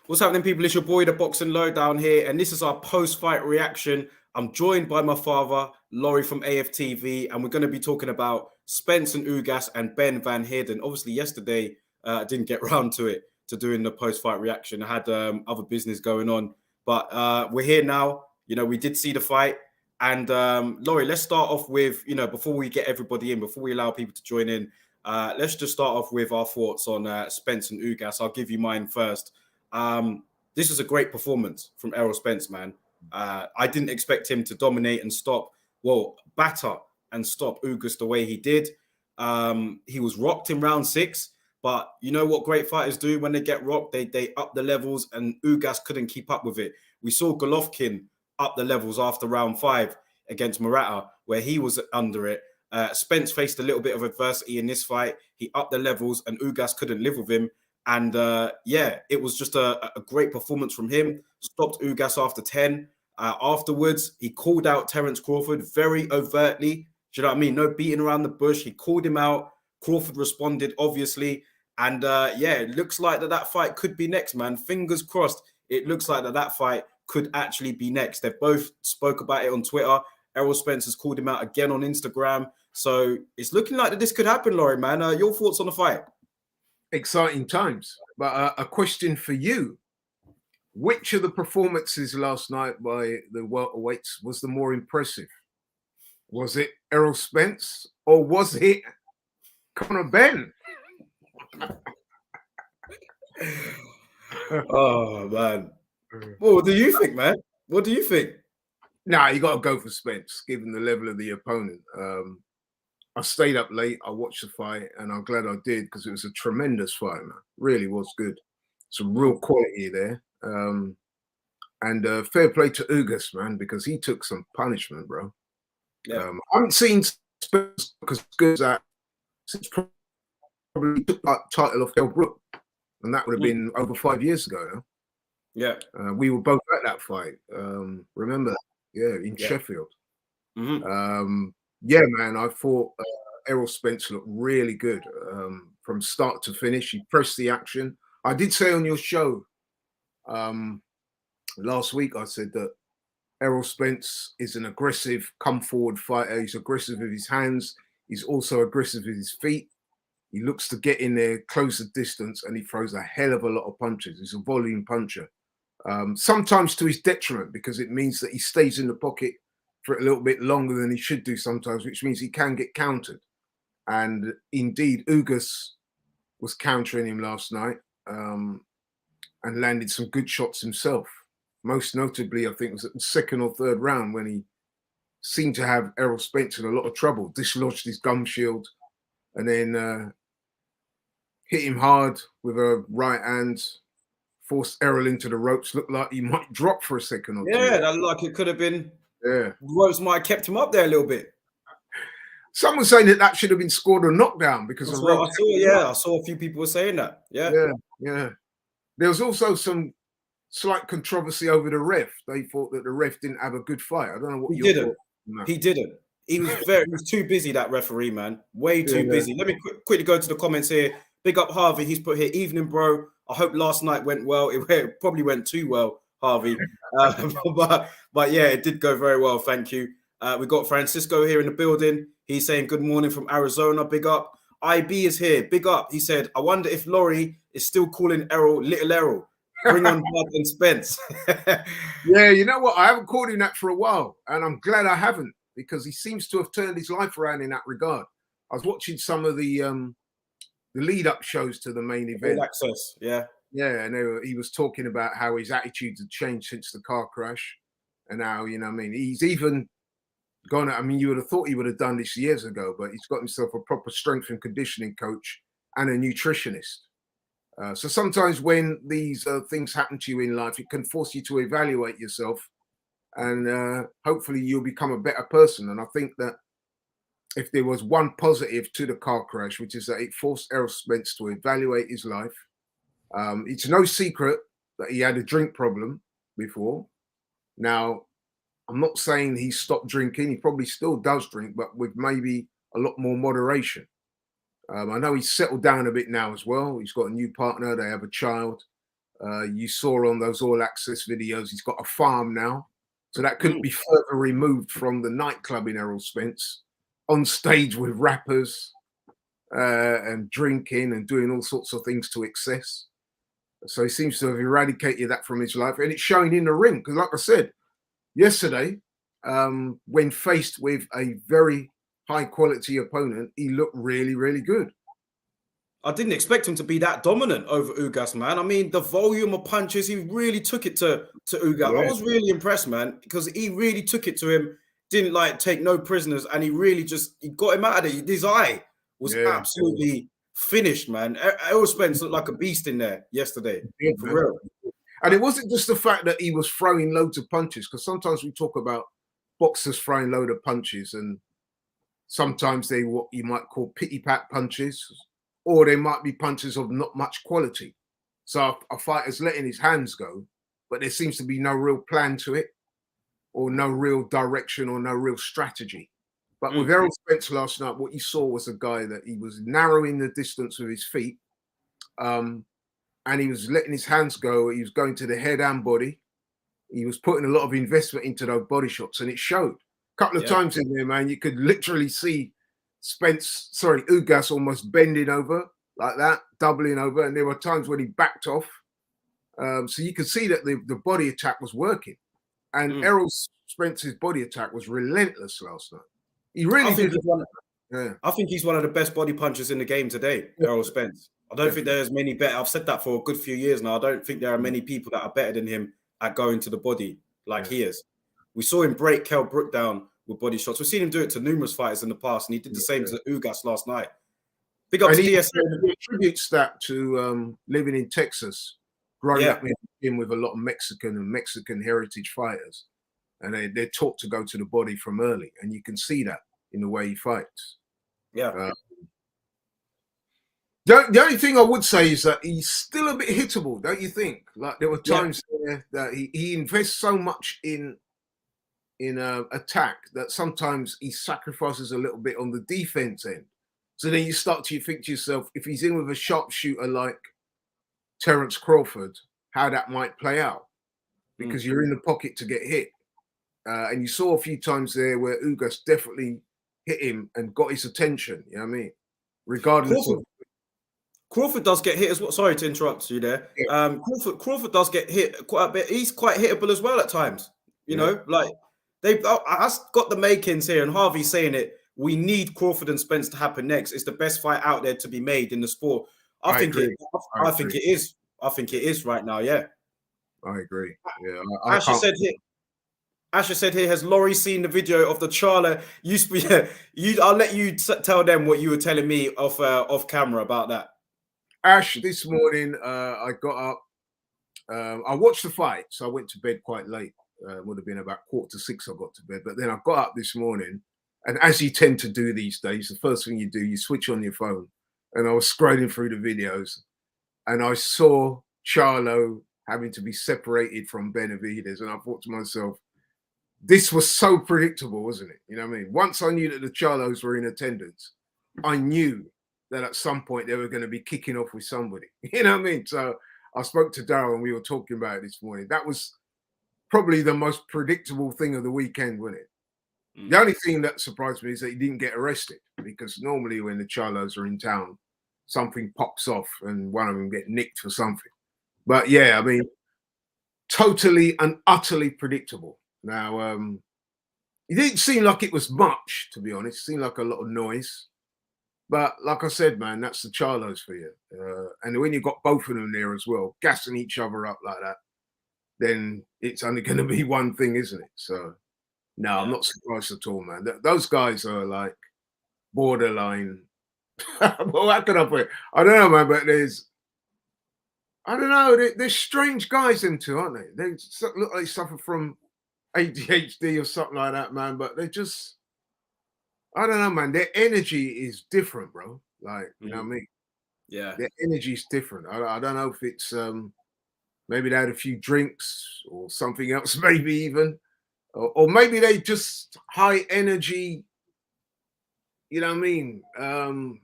What's happening, people? It's your boy, the Boxing Lowdown here, and this is our post-fight reaction. I'm joined by my father, Laurie from AFTV, and we're going to be talking about Spence and Ugas and Benn van Heerden. Obviously, yesterday I didn't get round to it, to doing the post-fight reaction. I had other business going on, but we're here now. You know, we did see the fight, and Laurie, let's start off with, before we get everybody in, before we allow people to join in, let's just start off with our thoughts on Spence and Ugas. I'll give you mine first. This was a great performance from Errol Spence, man. I didn't expect him to dominate and batter and stop Ugas the way he did. He was rocked in round 6, but you know what great fighters do when they get rocked? They up the levels, and Ugas couldn't keep up with it. We saw Golovkin up the levels after round 5 against Murata, where he was under it. Spence faced a little bit of adversity in this fight. He upped the levels, and Ugas couldn't live with him. And it was just a great performance from him. Stopped Ugas after 10. Afterwards, he called out Terence Crawford very overtly. Do you know what I mean? No beating around the bush. He called him out. Crawford responded, obviously. And it looks like that fight could be next, man. Fingers crossed. It looks like that fight could actually be next. They both spoke about it on Twitter. Errol Spence has called him out again on Instagram. So it's looking like that this could happen, Laurie, man. Your thoughts on the fight? Exciting times. But a question for you. Which of the performances last night by the welterweights was the more impressive? Was it Errol Spence or was it Conor Benn? Oh, man. Well, what do you think, man? What do you think? Nah, you got to go for Spence, given the level of the opponent. I stayed up late. I watched the fight, and I'm glad I did because it was a tremendous fight, man. Really was good. Some real quality there. And fair play to Ugas, man, because he took some punishment, bro. Yeah. I haven't seen Spence as good as that since probably took that title off Del Brook, and that would have been over 5 years ago. No? Yeah. We were both at that fight. Remember? Yeah, in Sheffield. Yeah, man, I thought Errol Spence looked really good from start to finish. He pressed the action. I did say on your show last week, I said that Errol Spence is an aggressive, come-forward fighter. He's aggressive with his hands. He's also aggressive with his feet. He looks to get in there, close the distance, and he throws a hell of a lot of punches. He's a volume puncher. Sometimes to his detriment, because it means that he stays in the pocket for a little bit longer than he should do sometimes, which means he can get countered. And indeed, Ugas was countering him last night and landed some good shots himself. Most notably, I think it was at the 2nd or 3rd round when he seemed to have Errol Spence in a lot of trouble, dislodged his gum shield, and then hit him hard with a right hand, forced Errol into the ropes. Looked like he might drop for a second or two. Yeah, that looked like it could have been. Yeah, ropes might have kept him up there a little bit. Some were saying that should have been scored a knockdown because of ropes. I saw a few people were saying that. Yeah. There was also some slight controversy over the ref. They thought that the ref didn't have a good fight. I don't know what he didn't. He didn't. He was too busy, that referee, man. Way too busy. Let me quickly go to the comments here. Big up Harvey. He's put here, evening, bro. I hope last night went well. It probably went too well, Harvey. But yeah, it did go very well. Thank you. We got Francisco here in the building. He's saying good morning from Arizona. Big up. IB is here. Big up. He said, I wonder if Laurie is still calling Errol Little Errol. Bring on Bud and Spence. Yeah, you know what? I haven't called him that for a while, and I'm glad I haven't, because he seems to have turned his life around in that regard. I was watching some of the lead-up shows to the main event. All access, yeah. Yeah, and he was talking about how his attitudes had changed since the car crash, and how, he's even gone. You would have thought he would have done this years ago, but he's got himself a proper strength and conditioning coach and a nutritionist. So sometimes when these things happen to you in life, it can force you to evaluate yourself, and hopefully you'll become a better person. And I think that if there was one positive to the car crash, which is that it forced Errol Spence to evaluate his life. It's no secret that he had a drink problem before. Now, I'm not saying he stopped drinking. He probably still does drink, but with maybe a lot more moderation. I know he's settled down a bit now as well. He's got a new partner. They have a child. You saw on those All Access videos, he's got a farm now. So that couldn't be further removed from the nightclub in Errol Spence, on stage with rappers and drinking and doing all sorts of things to excess. So he seems to have eradicated that from his life. And it's showing in the ring. Because like I said, yesterday, when faced with a very high quality opponent, he looked really, really good. I didn't expect him to be that dominant over Ugas, man. I mean, the volume of punches, he really took it to Ugas. Yeah. I was really impressed, man, because he really took it to him, didn't like take no prisoners, and he really he got him out of it. His eye was absolutely finished, man. Errol Spence looked like a beast in there yesterday, for real. And it wasn't just the fact that he was throwing loads of punches, because sometimes we talk about boxers throwing load of punches, and sometimes they what you might call pity pat punches, or they might be punches of not much quality. So a fighter's letting his hands go, but there seems to be no real plan to it, or no real direction, or no real strategy. But with Errol Spence last night, what you saw was a guy that he was narrowing the distance with his feet, and he was letting his hands go. He was going to the head and body. He was putting a lot of investment into those body shots, and it showed. A couple of times in there, man, you could literally see Ugas almost bending over like that, doubling over, and there were times when he backed off. So you could see that the body attack was working, and Errol Spence's body attack was relentless last night. He really did. I think he's one of the best body punchers in the game today, Errol Spence. I don't think there's many better. I've said that for a good few years now. I don't think there are many people that are better than him at going to the body like he is. We saw him break Kell Brook down with body shots. We've seen him do it to numerous fighters in the past, and he did the same to Ugas last night. Big up to DSM. He attributes that to living in Texas, growing up in with a lot of Mexican heritage fighters, and they're taught to go to the body from early, and you can see that in the way he fights. Yeah. The only thing I would say is that he's still a bit hittable, don't you think? Like there were times there that he invests so much in attack that sometimes he sacrifices a little bit on the defense end. So then you start to think to yourself, if he's in with a sharpshooter like Terence Crawford, how that might play out, because you're in the pocket to get hit. And you saw a few times there where Ugas definitely hit him and got his attention. You know what I mean? Regardless of Crawford does get hit as well. Sorry to interrupt you there. Crawford does get hit quite a bit. He's quite hittable as well at times. You know, like I got the makings here, and Harvey's saying it. We need Crawford and Spence to happen next. It's the best fight out there to be made in the sport. I think it is. I think it is right now. Yeah, I agree. Yeah, Asher said here, has Laurie seen the video of the Charlo? I'll let you tell them what you were telling me off camera about that. Ash, this morning I got up. I watched the fight, so I went to bed quite late. It would have been about 5:45 I got to bed. But then I got up this morning, and as you tend to do these days, the first thing you do, you switch on your phone. And I was scrolling through the videos, and I saw Charlo having to be separated from Benn, and I thought to myself, this was so predictable, wasn't it? You know what I mean? Once I knew that the Charlos were in attendance, I knew that at some point they were going to be kicking off with somebody. You know what I mean? So I spoke to Darryl and we were talking about it this morning. That was probably the most predictable thing of the weekend, wasn't it? The only thing that surprised me is that he didn't get arrested, because normally when the Charlos are in town, something pops off and one of them get nicked for something. But yeah, I mean, totally and utterly predictable. Now, it didn't seem like it was much, to be honest. It seemed like a lot of noise. But like I said, man, that's the Charlos for you. And when you've got both of them there as well, gassing each other up like that, then it's only going to be one thing, isn't it? So, no, I'm not surprised at all, man. Those guys are like borderline. Well, how can I put it? I don't know, man, but there's strange guys into, aren't they? They look like they suffer from ADHD or something like that, man. But they just, I don't know, man. Their energy is different, bro. Like, you know what I mean? Yeah. Their energy is different. I don't know if it's maybe they had a few drinks or something else, maybe even. Or maybe they just high energy, you know what I mean?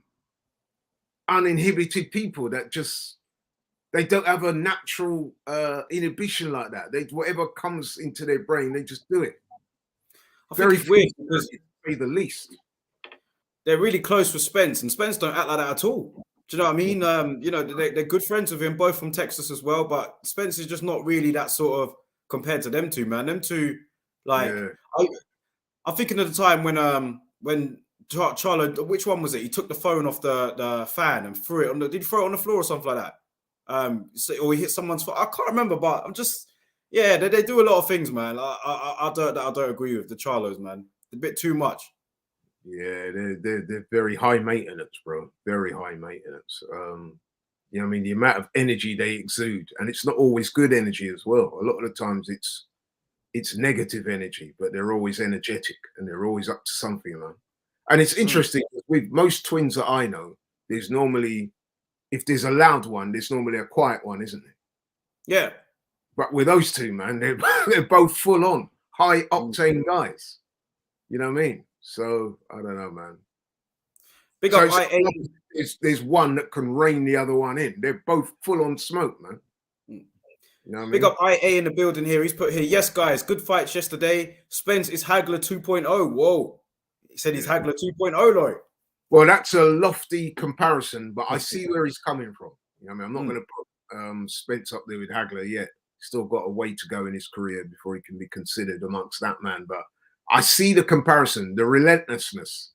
Uninhibited people that just, they don't have a natural inhibition like that. They whatever comes into their brain, they just do it. I think Very it's weird few, because to say the least. they're really close with Spence, and Spence don't act like that at all. Do you know what I mean? You know, they're good friends with him, both from Texas as well. But Spence is just not really that sort of compared to them two, man. Them two, like, Yeah. I'm thinking of the time when Charlo, which one was it? He took the phone off the fan and threw it on the. Did he throw it on the floor or something like that? Or he hit someone's foot. I can't remember, but I'm just, yeah, they do a lot of things, man. I don't agree with the Charlos, man. A bit too much. Yeah, they're very high maintenance, bro. Very high maintenance. You know, what I mean, the amount of energy they exude, and it's not always good energy as well. A lot of the times, it's negative energy, but they're always energetic and they're always up to something, man. And it's interesting with most twins that I know. There's normally, if there's a loud one, there's normally a quiet one, isn't there? Yeah. But with those two, man, they're both full on high octane guys. You know what I mean? So I don't know, man. Big So up IA. there's one that can rein the other one in. They're both full on smoke, man. You know what I Big mean? up IA in the building here. He's put here, yes, guys, good fights yesterday. Spence is Hagler 2.0. Whoa. He said he's Hagler 2.0, Lloyd. Well, that's a lofty comparison, but I see where he's coming from. You know what I mean? I'm not going to put Spence up there with Hagler yet. Still got a way to go in his career before he can be considered amongst that man. But I see the comparison, the relentlessness.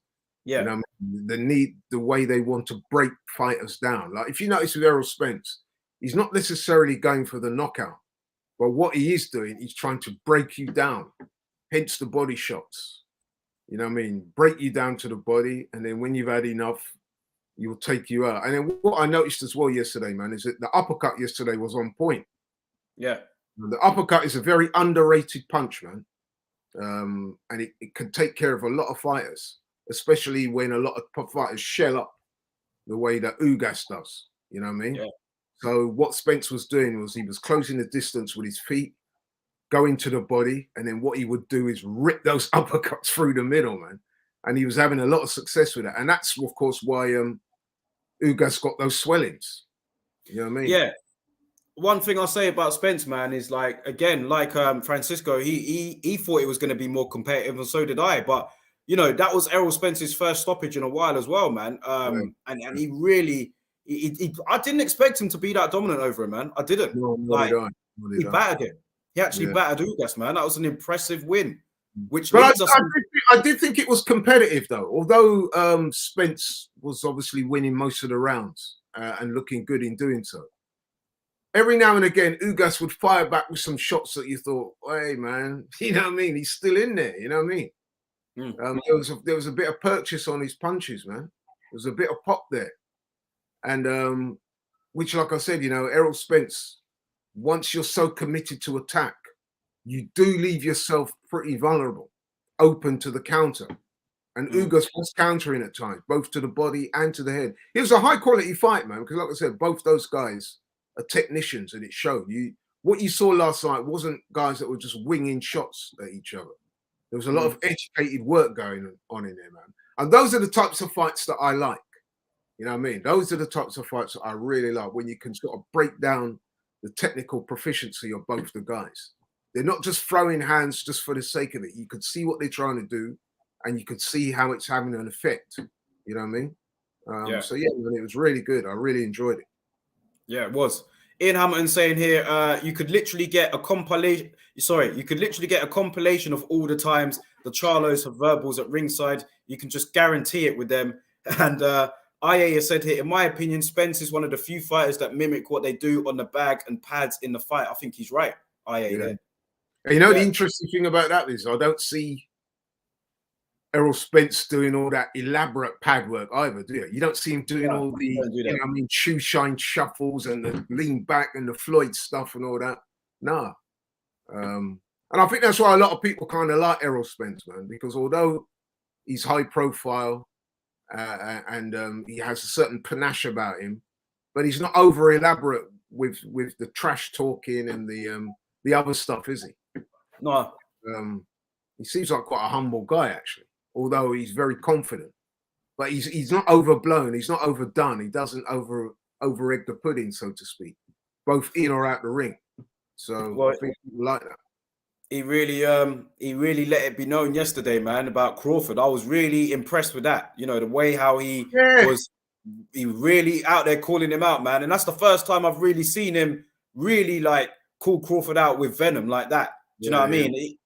Yeah. You know, the need, the way they want to break fighters down. Like if you notice with Errol Spence, he's not necessarily going for the knockout, but what he is doing, he's trying to break you down. Hence the body shots. You know what I mean? Break you down to the body, and then when you've had enough, he'll take you out. And then what I noticed as well yesterday, man, is that the uppercut yesterday was on point. Yeah. The uppercut is a very underrated punch, man. And it can take care of a lot of fighters, especially when a lot of fighters shell up the way that Ugas does. You know what I mean? Yeah. So what Spence was doing was he was closing the distance with his feet, going to the body, and then what he would do is rip those uppercuts through the middle, man. And he was having a lot of success with it. And that's, of course, why Ugas got those swellings. You know what I mean? Yeah. One thing I'll say about Spence, man, is like, again, like Francisco, he thought it was going to be more competitive, and so did I. But, you know, that was Errol Spence's first stoppage in a while as well, man. And he really, I didn't expect him to be that dominant over him, man. I didn't. No, like, he battered him. He actually battered Ugas, man. That was an impressive win. Which but leads us. I did think it was competitive, though. Although Spence was obviously winning most of the rounds and looking good in doing so. Every now and again, Ugas would fire back with some shots that you thought, hey, man, you know what I mean? He's still in there, you know what I mean? There was a bit of purchase on his punches, man. There was a bit of pop there. And which, like I said, you know, Errol Spence, once you're so committed to attack, you do leave yourself pretty vulnerable, open to the counter. And Ugas was countering at times, both to the body and to the head. It was a high-quality fight, man, because like I said, both those guys are technicians, and it showed. What you saw last night wasn't guys that were just winging shots at each other. There was a lot of educated work going on in there, man. And those are the types of fights that I like. You know what I mean? Those are the types of fights that I really like, when you can sort of break down the technical proficiency of both the guys. They're not just throwing hands just for the sake of it. You could see what they're trying to do, and you could see how it's having an effect. You know what I mean? So, yeah, man, it was really good. I really enjoyed it. Yeah, it was. Ian Hamilton saying here, you could literally get a compilation. Sorry, you could literally get a compilation of all the times the Charlos have verbals at ringside. You can just guarantee it with them. And IA has said here, in my opinion, Spence is one of the few fighters that mimic what they do on the bag and pads in the fight. I think he's right. IA there. And you know, the interesting thing about that is I don't see Errol Spence doing all that elaborate pad work either, do you? You don't see him doing all the, you know, I mean, shoe shine shuffles and the lean back and the Floyd stuff and all that. Nah. And I think that's why a lot of people kind of like Errol Spence, man, because although he's high profile and he has a certain panache about him, but he's not over elaborate with the trash talking and the other stuff, is he? No. He seems like quite a humble guy, actually, although he's very confident. But he's not overblown. He's not overdone. He doesn't over egg the pudding, so to speak. both in or out the ring. So Well, I think people like that. he really let it be known yesterday, man, about Crawford. I was really impressed with that. You know, the way how he really out there calling him out, man. And that's the first time I've really seen him really like call Crawford out with venom like that. Do you know what I mean?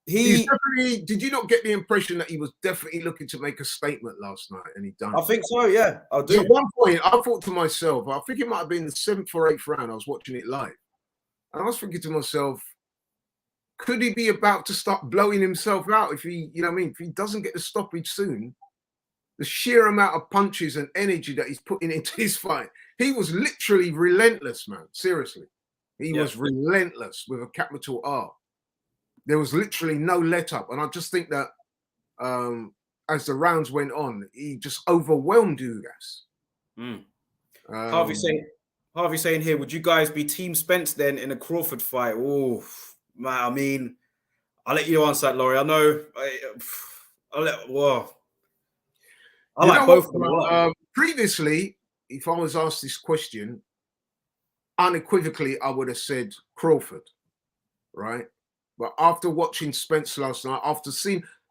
He's definitely. Did you not get the impression that he was definitely looking to make a statement last night, and he done? I think so. Yeah, I do. At one point, I thought to myself, I think it might have been the 7th or 8th round. I was watching it live, and I was thinking to myself, could he be about to start blowing himself out if he, you know what I mean, if he doesn't get the stoppage soon? The sheer amount of punches and energy that he's putting into his fight, he was literally relentless, man. Seriously, he was relentless with a capital R. There was literally no let up, and I just think that as the rounds went on, he just overwhelmed Ugas. Harvey saying here, would you guys be Team Spence then in a Crawford fight? Oh, man, I mean, I'll let you answer that, Laurie. I know. I like both of them. Previously, if I was asked this question, unequivocally, I would have said Crawford, right? But after watching Spence last night,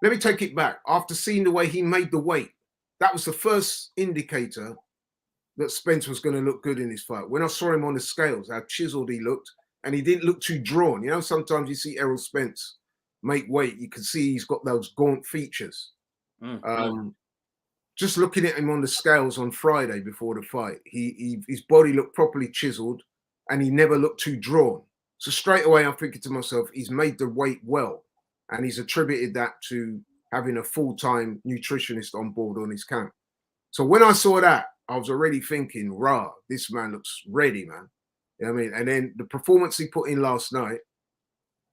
let me take it back. After seeing the way he made the weight, that was the first indicator that Spence was going to look good in this fight. When I saw him on the scales, how chiseled he looked, and he didn't look too drawn. You know, sometimes you see Errol Spence make weight, you can see he's got those gaunt features. Just looking at him on the scales on Friday before the fight, his body looked properly chiseled, and he never looked too drawn. So straight away, I'm thinking to myself, he's made the weight well, and he's attributed that to having a full-time nutritionist on board on his camp. So when I saw that, I was already thinking, rah, this man looks ready, man. You know what I mean? And then the performance he put in last night,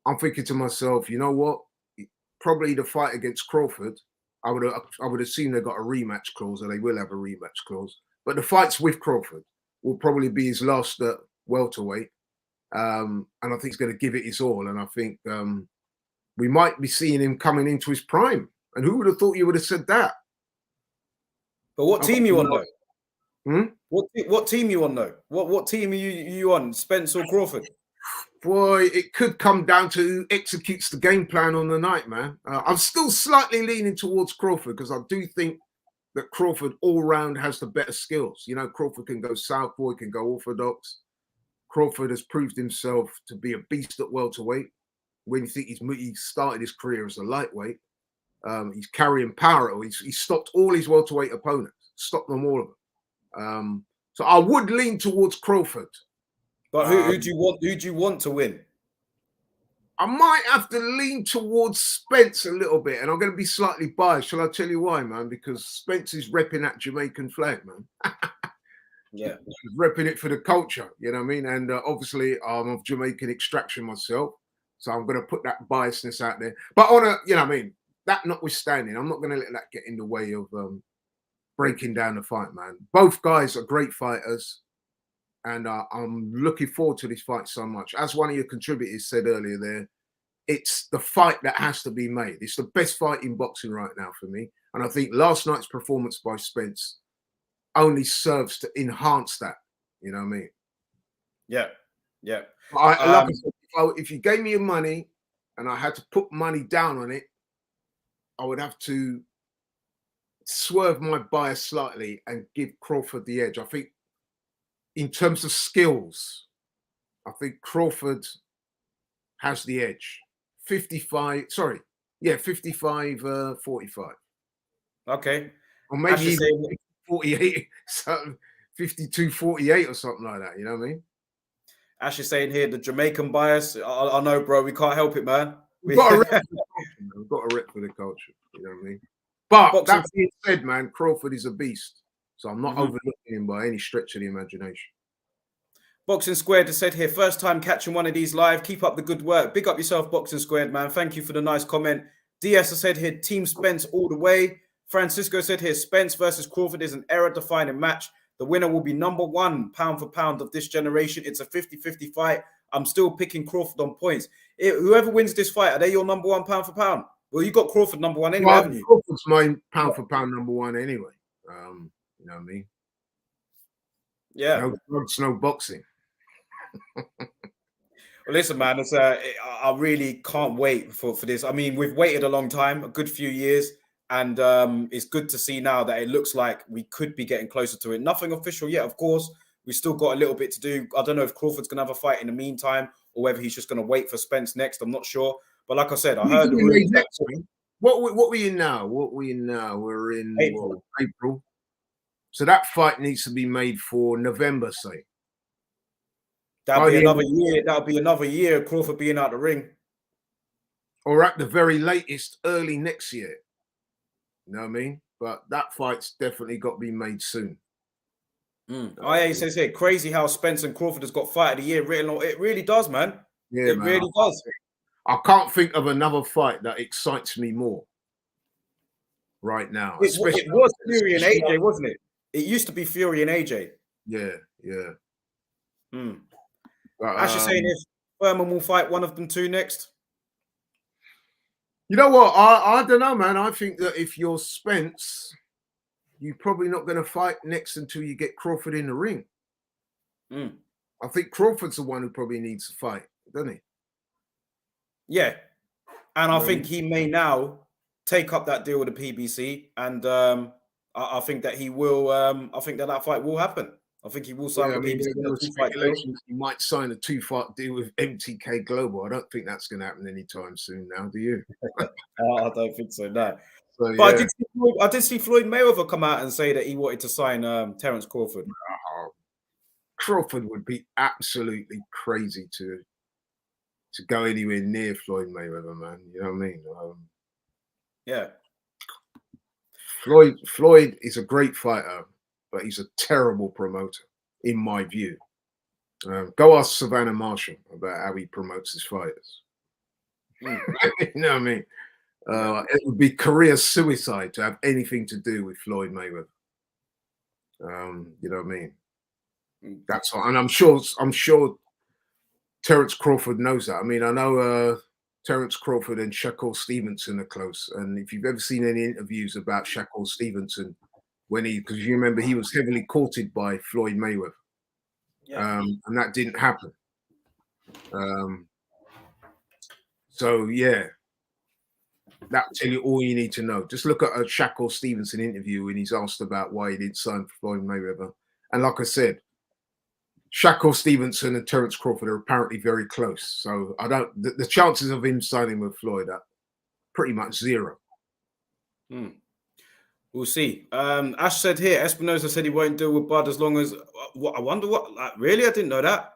I'm thinking to myself, you know what? Probably the fight against Crawford, I would assume they got a rematch clause, or they will have a rematch clause. But the fights with Crawford will probably be his last welterweight. And I think he's going to give it his all. And I think we might be seeing him coming into his prime. And who would have thought you would have said that? But what team you on though? What team you on though? What team are you on? Spence or Crawford? Boy, it could come down to who executes the game plan on the night, man. I'm still slightly leaning towards Crawford because I do think that Crawford all round has the better skills. You know, Crawford can go southpaw, can go orthodox. Crawford has proved himself to be a beast at welterweight. When you think he started his career as a lightweight, he's carrying power. He's stopped all his welterweight opponents, stopped them all of them. So I would lean towards Crawford. But who do you want to win? I might have to lean towards Spence a little bit, and I'm going to be slightly biased. Shall I tell you why, man? Because Spence is repping that Jamaican flag, man. Yeah, repping it for the culture, you know what I mean? And obviously, I'm of Jamaican extraction myself, so I'm going to put that biasness out there. But on a, you know what I mean? That notwithstanding, I'm not going to let that get in the way of breaking down the fight, man. Both guys are great fighters, and I'm looking forward to this fight so much. As one of your contributors said earlier there, it's the fight that has to be made. It's the best fight in boxing right now for me. And I think last night's performance by Spence only serves to enhance that. You know what I mean? Yeah. Like I said, if you gave me your money and I had to put money down on it, I would have to swerve my bias slightly and give Crawford the edge. I think in terms of skills, I think Crawford has the edge. 55, 45. Okay. Or maybe even 48, so 52-48 or something like that. You know what I mean? Ash is saying here, the Jamaican bias. I know, bro. We can't help it, man. We've got a rep for the culture. You know what I mean? But that being said, man, Crawford is a beast. So I'm not overlooking him by any stretch of the imagination. Boxing Squared has said here, first time catching one of these live. Keep up the good work. Big up yourself, Boxing Squared, man. Thank you for the nice comment. DS has said here, Team Spence all the way. Francisco said here, Spence versus Crawford is an era-defining match. The winner will be number one pound for pound of this generation. It's a 50-50 fight. I'm still picking Crawford on points. Whoever wins this fight, are they your number one pound for pound? Well, you got Crawford number one anyway, haven't you? Crawford's my pound for pound number one anyway. You know what I mean? Yeah. No drugs, no boxing. Well, listen, man, I really can't wait for this. I mean, we've waited a long time, a good few years, and it's good to see now that it looks like we could be getting closer to it. Nothing official yet, of course. We still got a little bit to do. I don't know if Crawford's gonna have a fight in the meantime, or whether he's just gonna wait for Spence next. I'm not sure. But like I said, I heard the rumors that What we in now? What we in now? We're in April. April. So that fight needs to be made for November, say. That'll By be the end another of, year. That'll be another year. Crawford being out the ring. or at the very latest, early next year. You know what I mean? But that fight's definitely got to be made soon. IA says here, crazy how Spence and Crawford has got fight of the year written on. It really does, man. Yeah, It man. really does. I can't think of another fight that excites me more right now. It was Fury and AJ, wasn't it? It used to be Fury and AJ. Yeah, yeah. But, Actually saying if Furman will fight one of them two next. you know what? I don't know, man. I think that if you're Spence, you're probably not going to fight next until you get Crawford in the ring. I think Crawford's the one who probably needs to fight, doesn't he? Yeah. And I think he may now take up that deal with the PBC. And I think that he will, I think that fight will happen. I think he will sign with the PBC. There was speculations he might sign a 2-fight deal with MTK Global. I don't think that's going to happen anytime soon now, do you? I don't think so, no. So, But yeah. I did see Floyd Mayweather come out and say that he wanted to sign Terence Crawford. Crawford would be absolutely crazy to go anywhere near Floyd Mayweather, man. You know what I mean? Yeah. Floyd is a great fighter, but he's a terrible promoter, in my view. Go ask Savannah Marshall about how he promotes his fighters. You know what I mean? It would be career suicide to have anything to do with Floyd Mayweather. You know what I mean? That's all. And I'm sure Terence Crawford knows that. I mean, I know Terence Crawford and Shakur Stevenson are close. And if you've ever seen any interviews about Shakur Stevenson, because you remember he was heavily courted by Floyd Mayweather. Yeah. And that didn't happen. So yeah, that'll tell you all you need to know. Just look at a Shakur Stevenson interview when he's asked about why he didn't sign for Floyd Mayweather. And like I said, Shakur Stevenson and Terence Crawford are apparently very close. So the chances of him signing with Floyd are pretty much zero. We'll see. Ash said here, Espinosa said he won't deal with Bud as long as. I wonder what. Like, really, I didn't know that.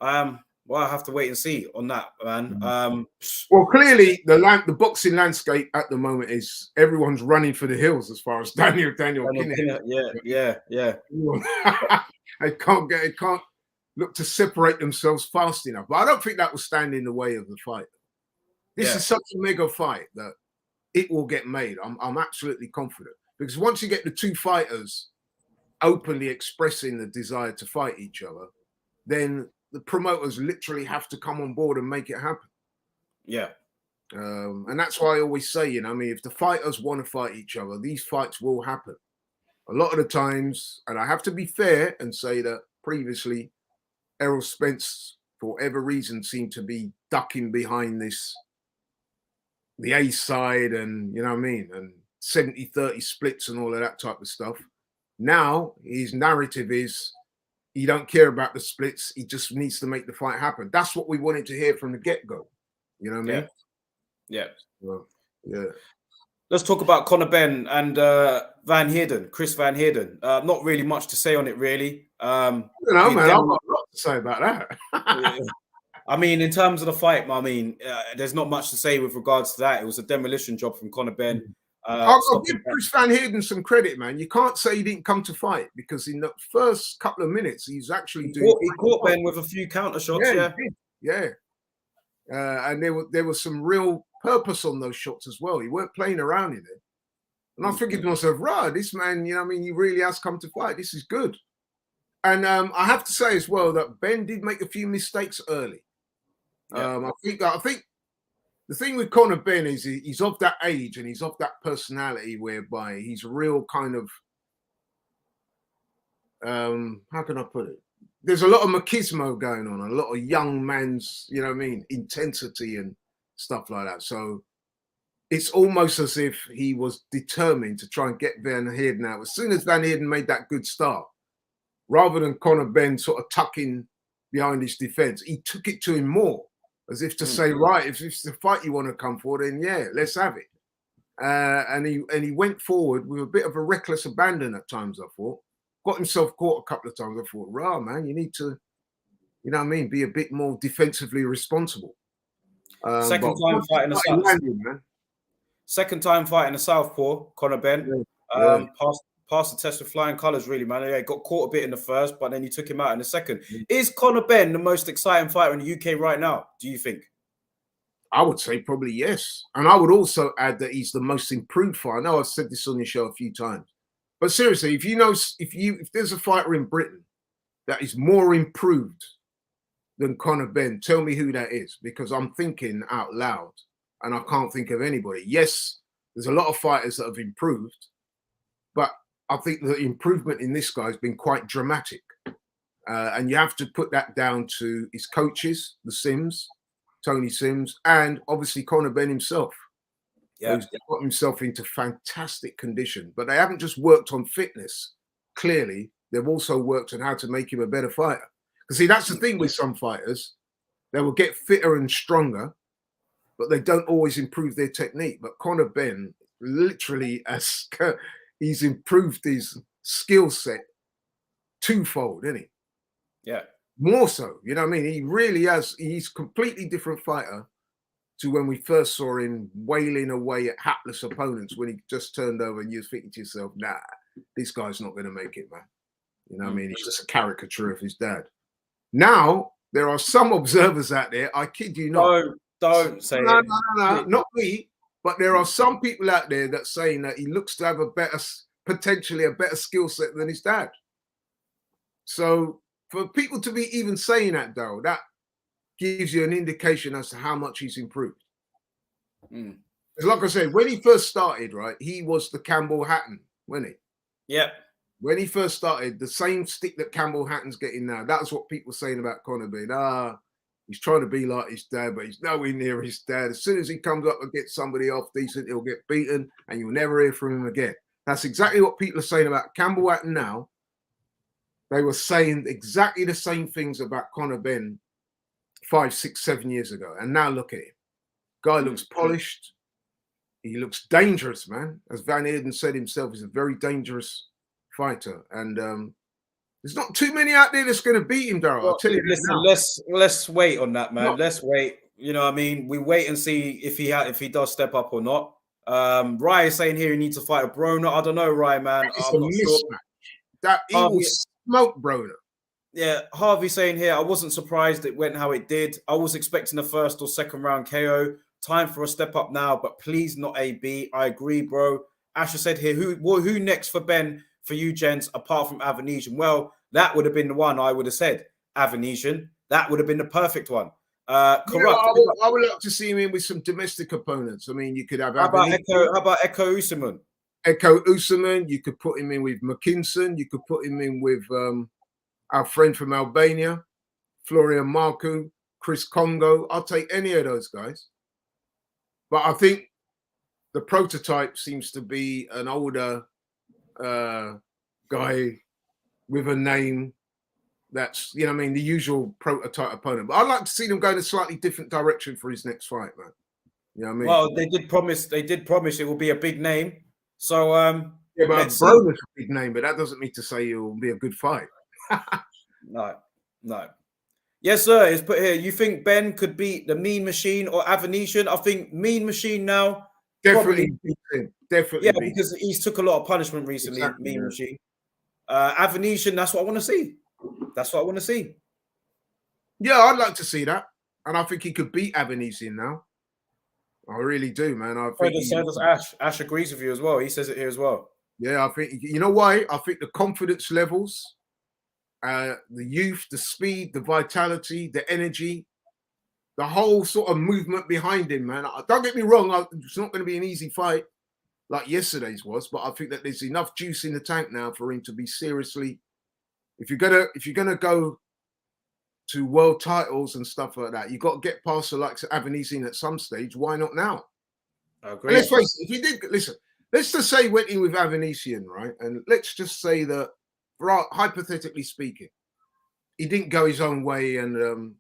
Well, I have to wait and see on that, man. Well, clearly the boxing landscape at the moment is everyone's running for the hills as far as Daniel Kinner. Yeah. They can't look to separate themselves fast enough. But I don't think that will stand in the way of the fight. This is such a mega fight that it will get made. I'm absolutely confident. Because once you get the two fighters openly expressing the desire to fight each other, then the promoters literally have to come on board and make it happen. Yeah. And that's why I always say, you know, I mean, if the fighters want to fight each other, these fights will happen. A lot of the times, and I have to be fair and say that previously, Errol Spence, for whatever reason, seemed to be ducking behind the A side and, you know what I mean, and 70-30 splits and all of that type of stuff. Now, his narrative is he don't care about the splits. He just needs to make the fight happen. That's what we wanted to hear from the get-go. You know what I mean? Yeah. Well, yeah. Let's talk about Conor Benn and Van Heerden, Chris Van Heerden. Not really much to say on it, really. I don't know, man. I've got a lot to say about that. I mean, in terms of the fight, I mean, there's not much to say with regards to that. It was a demolition job from Conor Benn. I'll give Chris Van Heerden some credit, man. You can't say he didn't come to fight because in the first couple of minutes, he's actually doing. He caught Benn with a few counter shots. Yeah. And there was some real purpose on those shots as well. He weren't playing around in it. And I was thinking to myself, right, this man, you know what I mean, he really has come to fight. This is good. And I have to say as well that Benn did make a few mistakes early. I think the thing with Conor Benn is he's of that age and he's of that personality whereby he's a real kind of how can I put it? there's a lot of machismo going on, a lot of young man's, you know what I mean, intensity and stuff like that. So it's almost as if he was determined to try and get Van Heerden out. As soon as Van Heerden made that good start, rather than Conor Benn sort of tucking behind his defense, he took it to him more, as if to say, right, if it's the fight you want to come for, then yeah, let's have it. And he went forward with a bit of a reckless abandon at times, I thought. Got himself caught a couple of times. I thought, rah, man, you need to, you know what I mean, be a bit more defensively responsible. Second time fighting the Southpaw, Conor Benn. Yeah. Passed the test with flying colours, really, man. Yeah, got caught a bit in the first, but then he took him out in the second. Is Conor Benn the most exciting fighter in the UK right now, do you think? I would say probably yes. And I would also add that he's the most improved fighter. I know I've said this on your show a few times. But seriously, if there's a fighter in Britain that is more improved than Conor Benn, tell me who that is, because I'm thinking out loud and I can't think of anybody. Yes, there's a lot of fighters that have improved, but I think the improvement in this guy has been quite dramatic. And you have to put that down to his coaches, the Sims, Tony Sims, and obviously Conor Benn himself. Yeah, who's got himself into fantastic condition. But they haven't just worked on fitness. Clearly, they've also worked on how to make him a better fighter. Because see, that's the thing with some fighters. They will get fitter and stronger, but they don't always improve their technique. But Conor Benn literally he's improved his skill set twofold, isn't he? Yeah. More so, you know what I mean? He really has, he's a completely different fighter to when we first saw him wailing away at hapless opponents when he just turned over and you're thinking to yourself, nah, this guy's not going to make it, man. You know what I mean? He's just a caricature of his dad. Now, there are some observers out there, I kid you not. Don't say no, not me. But there are some people out there that saying that he looks to have potentially a better skill set than his dad. So for people to be even saying that, though, that gives you an indication as to how much he's improved. Because like I said, when he first started, right, he was the Campbell Hatton, wasn't he? Yeah. When he first started, the same stick that Campbell Hatton's getting now. That's what people are saying about Conor Benn. He's trying to be like his dad, but he's nowhere near his dad. As soon as he comes up and gets somebody off decent, he'll get beaten and you'll never hear from him again. That's exactly what people are saying about Campbell Hatton now. They were saying exactly the same things about Conor Benn 5, 6, 7 years ago. And now look at him. Guy looks polished. He looks dangerous, man. As Van Heerden said himself, he's a very dangerous fighter. And there's not too many out there that's going to beat him, Darryl. I'll tell you. Listen, let's wait on that, man. Let's wait. You know what I mean? We wait and see if he does step up or not. Rye is saying here he needs to fight a Broner. I don't know, Rye, man. I'm not sure. That he will smoke Broner. Yeah, Harvey saying here, I wasn't surprised it went how it did. I was expecting a first or second round KO. Time for a step up now, but please not AB. I agree, bro. Asher said here, who next for Benn for you, gents, apart from Avanesian? Well, that would have been the one I would have said. Avanesian. That would have been the perfect one. Corrupt. I would like to see him in with some domestic opponents. I mean, you could have how about Echo Usman? Echo Usman. You could put him in with McKinson. You could put him in with our friend from Albania, Florian Marku, Chris Congo. I'll take any of those guys. But I think the prototype seems to be an older guy with a name that's, you know what I mean, the usual prototype opponent. But I'd like to see them go in a slightly different direction for his next fight, man. You know what I mean? Well, they did promise it will be a big name. So yeah, but Broner's a big name, but that doesn't mean to say it will be a good fight. No. Yes, sir. It's put here. You think Benn could beat the Mean Machine or Avanesian? I think Mean Machine now. Definitely. Definitely. Yeah, because he's took a lot of punishment recently. Exactly, Mean Machine. Avanesian. That's what I want to see. That's what I want to see. Yeah, I'd like to see that, and I think he could beat Avanesian now. I really do, man. I think so does Ash. Ash agrees with you as well. He says it here as well. Yeah, I think, you know why? I think the confidence levels, the youth, the speed, the vitality, the energy, the whole sort of movement behind him, man. Don't get me wrong, it's not going to be an easy fight like yesterday's was, but I think that there's enough juice in the tank now for him to be seriously. If you're gonna go to world titles and stuff like that. You got to get past the likes of Avanesian at some stage. Why not now? I And agree. let's face it, if he did, listen, let's just say he went in with Avanesian, right? And let's just say that, hypothetically speaking, he didn't go his own way and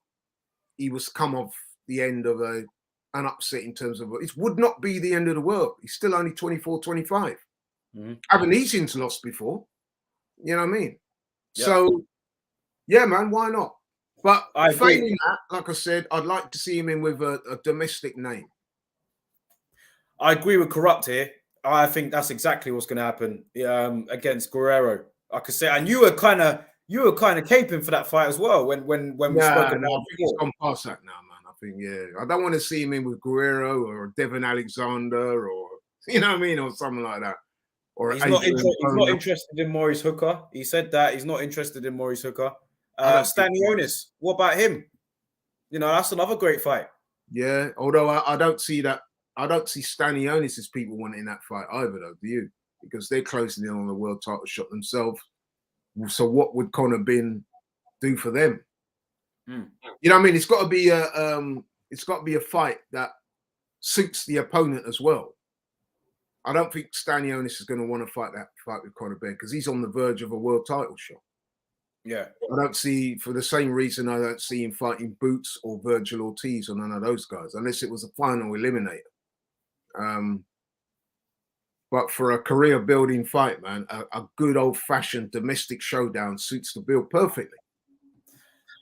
he was come off the end of an upset in terms of it would not be the end of the world. He's still only 24, 25. Avanesian's lost before. You know what I mean? Yep. So, yeah, man, why not? But I agree. failing that, like I said, I'd like to see him in with a domestic name. I agree with Corrupt here. I think that's exactly what's going to happen against Guerrero. Like I said, and you were kind of caping for that fight as well when we spoke about it. I think he's gone past that now, man. I think, I don't want to see him in with Guerrero or Devin Alexander or, you know what I mean, or something like that. Or he's not interested in Maurice Hooker. He said that he's not interested in Maurice Hooker. Stanionis, what about him? You know, that's another great fight. Yeah, although I don't see that. I don't see Stanionis as people wanting that fight either, though. Do you? Because they're closing in on the world title shot themselves. So what would Conor Benn do for them? You know what I mean? It's got to be a fight that suits the opponent as well. I don't think Stanionis is going to want to fight with Conor Benn because he's on the verge of a world title shot. Yeah. I don't see, for the same reason, I don't see him fighting Boots or Virgil Ortiz or none of those guys, unless it was a final eliminator. But for a career-building fight, man, a good old-fashioned domestic showdown suits the bill perfectly.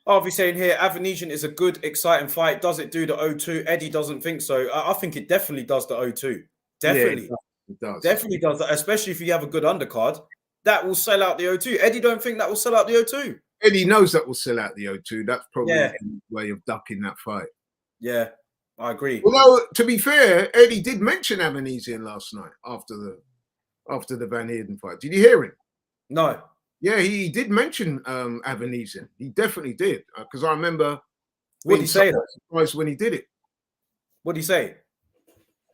Obviously, saying here, Avanesian is a good, exciting fight. Does it do the O2? Eddie doesn't think so. I think it definitely does the O2. Definitely. Yeah, it does. Definitely does that, especially if you have a good undercard. That will sell out the O2. Eddie don't think that will sell out the O2. Eddie knows that will sell out the O2. That's probably Yeah. his way of ducking that fight. Yeah, I agree. Although, to be fair, Eddie did mention Avanesian last night after the Van Heerden fight. Did you hear him? No. Yeah, he did mention Avanesian. He definitely did. Because I remember What did he say? Surprised when he ddid it. What did he say?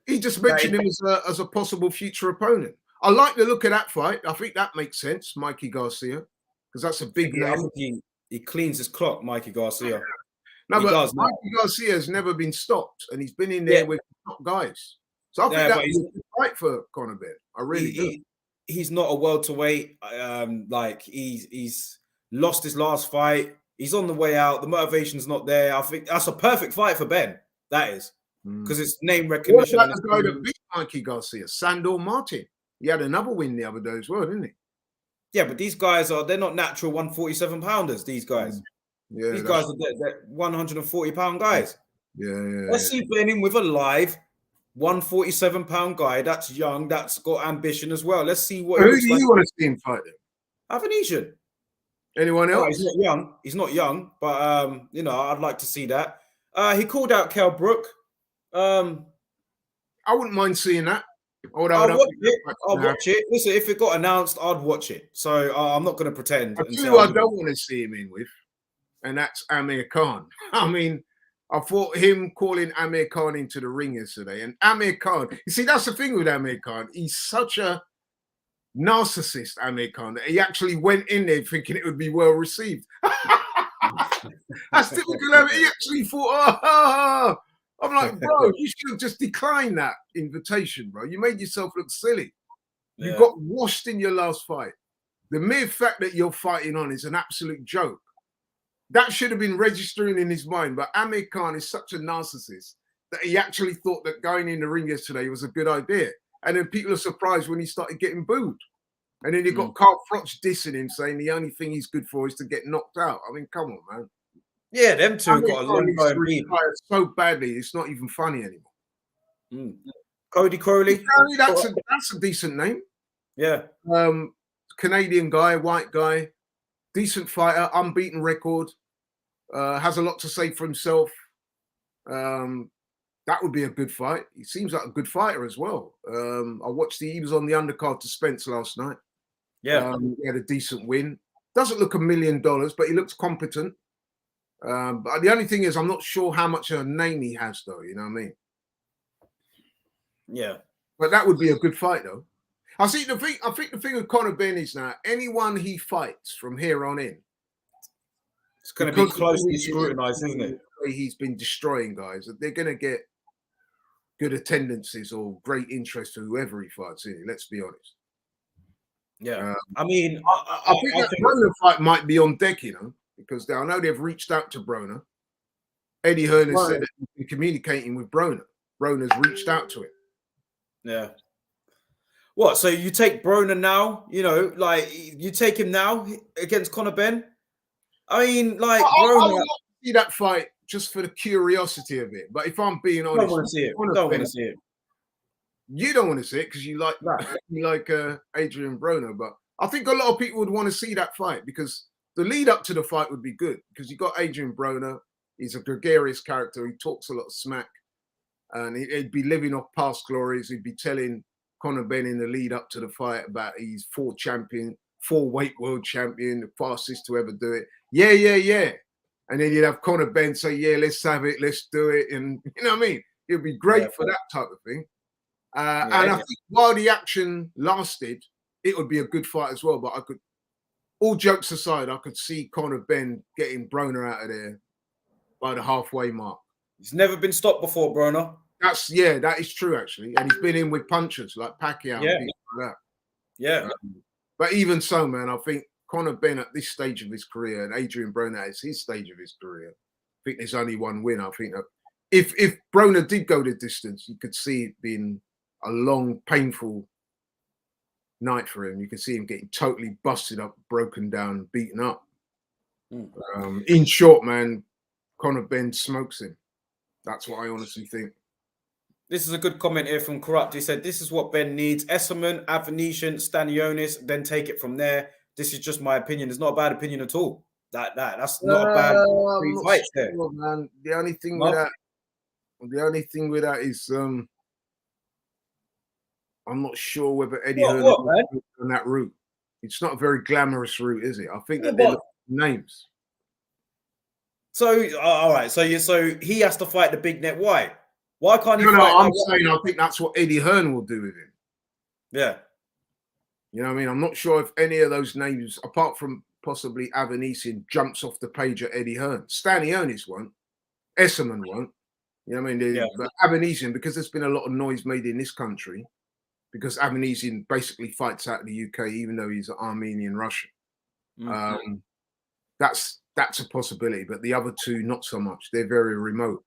He just mentioned him as a possible future opponent. I like the look of that fight. I think that makes sense, Mikey Garcia, because that's a big name. I think he cleans his clock, Mikey Garcia. No, but Mikey Garcia has never been stopped, and he's been in there with top guys. So I think that was a good fight for Conor Benn. I really do. He's not a welterweight. Like he's lost his last fight. He's on the way out. The motivation's not there. I think that's a perfect fight for Benn. That is. Because it's name recognition. What about the guy that beat Mikey Garcia, Sandor Martin? He had another win the other day as well, didn't he? Yeah, but these guys they're not natural 147 pounders, these guys. Yeah, these guys are they're 140 pound guys. Yeah. Let's see Benn in with a live 147 pound guy that's young, that's got ambition as well. Let's see what. Who do you want to see him fight then? Avanesian. Anyone else? He's not young. He's not young, but you know, I'd like to see that. He called out Kell Brook. I wouldn't mind seeing that. I'll watch it. Listen, if it got announced, I'd watch it. So I'm not going to pretend. I don't want to see him in with, and that's Amir Khan. I mean, I thought him calling Amir Khan into the ring yesterday, and Amir Khan. You see, that's the thing with Amir Khan. He's such a narcissist, Amir Khan, that he actually went in there thinking it would be well received. That's typical of it. He actually thought, I'm like, bro, you should have just declined that invitation, bro. You made yourself look silly. Yeah. You got washed in your last fight. The mere fact that you're fighting on is an absolute joke. That should have been registering in his mind. But Amir Khan is such a narcissist that he actually thought that going in the ring yesterday was a good idea. And then people are surprised when he started getting booed. And then you got Carl Froch dissing him, saying the only thing he's good for is to get knocked out. I mean, come on, man. Yeah, them two have got a long time beef. So badly, it's not even funny anymore. Cody Crowley. That's a decent name. Yeah. Canadian guy, white guy, decent fighter, unbeaten record, has a lot to say for himself. That would be a good fight. He seems like a good fighter as well. I watched he was on the undercard to Spence last night. Yeah. He had a decent win. Doesn't look $1 million, but he looks competent. But the only thing is, I'm not sure how much of a name he has, though. You know what I mean? Yeah. But that would be a good fight, though. I think the thing with Conor Benn is now, anyone he fights from here on in, It's going to be because closely scrutinized, isn't it? he's been destroying guys. They're going to get good attendances or great interest to whoever he fights in. Let's be honest. Yeah, I mean, I think that Broner fight might be on deck, you know, because I know they've reached out to Broner. Eddie Hearn has said that he's been communicating with Broner. Broner's reached out to him. Yeah. What? So you take Broner now? You know, like you take him now against Conor Benn? I mean, like I Broner. would like to see that fight just for the curiosity of it. But if I'm being honest, Don't want to see it. Don't want to see it. You don't want to see it because you like Adrian Broner, but I think a lot of people would want to see that fight because the lead up to the fight would be good because you got Adrian Broner. He's a gregarious character. He talks a lot of smack, and he'd be living off past glories. He'd be telling Conor Benn in the lead up to the fight about he's 4-weight world champion, the fastest to ever do it. Yeah. And then you'd have Conor Benn say, yeah, let's have it, let's do it. And you know what I mean? It'd be great for that type of thing. And I think while the action lasted, it would be a good fight as well. But all jokes aside, I could see Conor Benn getting Broner out of there by the halfway mark. He's never been stopped before, Broner. That is true, actually. And he's been in with punchers like Pacquiao and people like that. Yeah. But even so, man, I think Conor Benn at this stage of his career and Adrian Broner at his stage of his career, I think there's only one win. I think that if Broner did go the distance, you could see it being a long, painful night for him. You can see him getting totally busted up, broken down, beaten up. In short, man, Conor Benn smokes him. That's what I honestly think. This is a good comment here from Corrupt. He said, this is what Benn needs. Esserman, Avanesian, Stanionis, then take it from there. This is just my opinion. It's not a bad opinion at all. That's not a bad fight there. Man. The only thing with that is I'm not sure whether Eddie Hearn is on that route. It's not a very glamorous route, is it? I think that they're names. So, all right. So he has to fight the big net. Why? Why can't he fight? I'm saying I think that's what Eddie Hearn will do with him. Yeah. You know what I mean? I'm not sure if any of those names, apart from possibly Avanesian, jumps off the page at Eddie Hearn. Stanionis won't. Esserman won't. You know what I mean? But Avanesian, because there's been a lot of noise made in this country, because Avanesian basically fights out of the UK, even though he's Armenian Russian. That's a possibility, but the other two, not so much. They're very remote.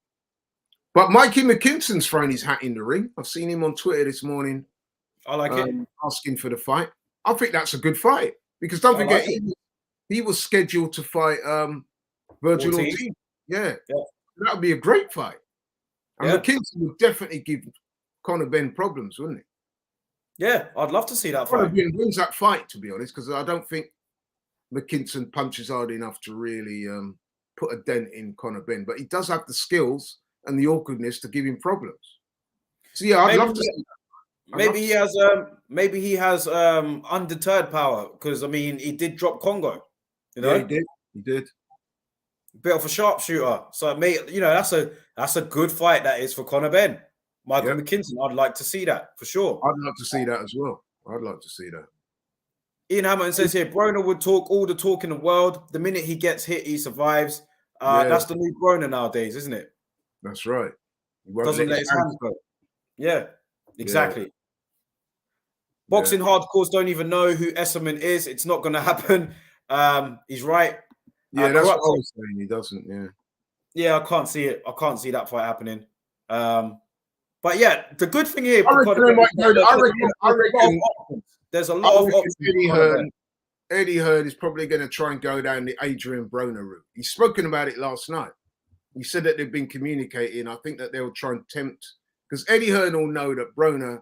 But Mikey McKinson's thrown his hat in the ring. I've seen him on Twitter this morning. I like it. Asking for the fight. I think that's a good fight because don't forget, he was scheduled to fight Virgil Ortiz. Yeah. That would be a great fight. And McKinson would definitely give Conor Benn problems, wouldn't he? Yeah, I'd love to see that fight. Conor Benn wins that fight, to be honest, because I don't think McKinson punches hard enough to really put a dent in Conor Benn. But he does have the skills and the awkwardness to give him problems. So yeah, I'd love to see that. Maybe he has undeterred power because I mean he did drop Congo. You know, he did. Bit of a sharpshooter. So that's a good fight that is for Conor Benn. Michael McKinson, I'd like to see that for sure. I'd love to see that as well. I'd like to see that. Ian Hamilton says here, Broner would talk all the talk in the world. The minute he gets hit, he survives. That's the new Broner nowadays, isn't it? That's right. Doesn't let his hands go. Yeah, exactly. Yeah. Boxing hardcores don't even know who Esserman is. It's not going to happen. He's right. Yeah, that's what I was saying. He doesn't. Yeah. Yeah, I can't see it. I can't see that fight happening. But yeah, the good thing here. I reckon there's a lot of options. Eddie Hearn is probably going to try and go down the Adrian Broner route. He's spoken about it last night. He said that they've been communicating. I think that they'll try and tempt, because Eddie Hearn will know that Broner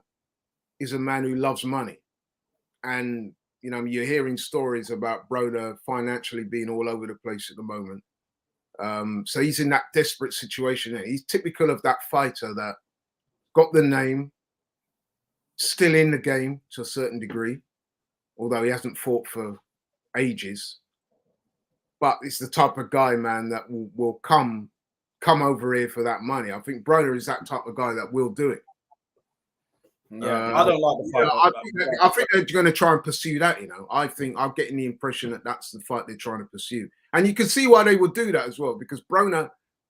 is a man who loves money. And, you know, you're hearing stories about Broner financially being all over the place at the moment. So he's in that desperate situation. He's typical of that fighter that got the name, still in the game to a certain degree, although he hasn't fought for ages. But it's the type of guy, man, that will come over here for that money. I think Broner is that type of guy that will do it. Yeah, I don't like the fight. I think they're going to try and pursue that. You know, I'm getting the impression that that's the fight they're trying to pursue. And you can see why they would do that as well, because Broner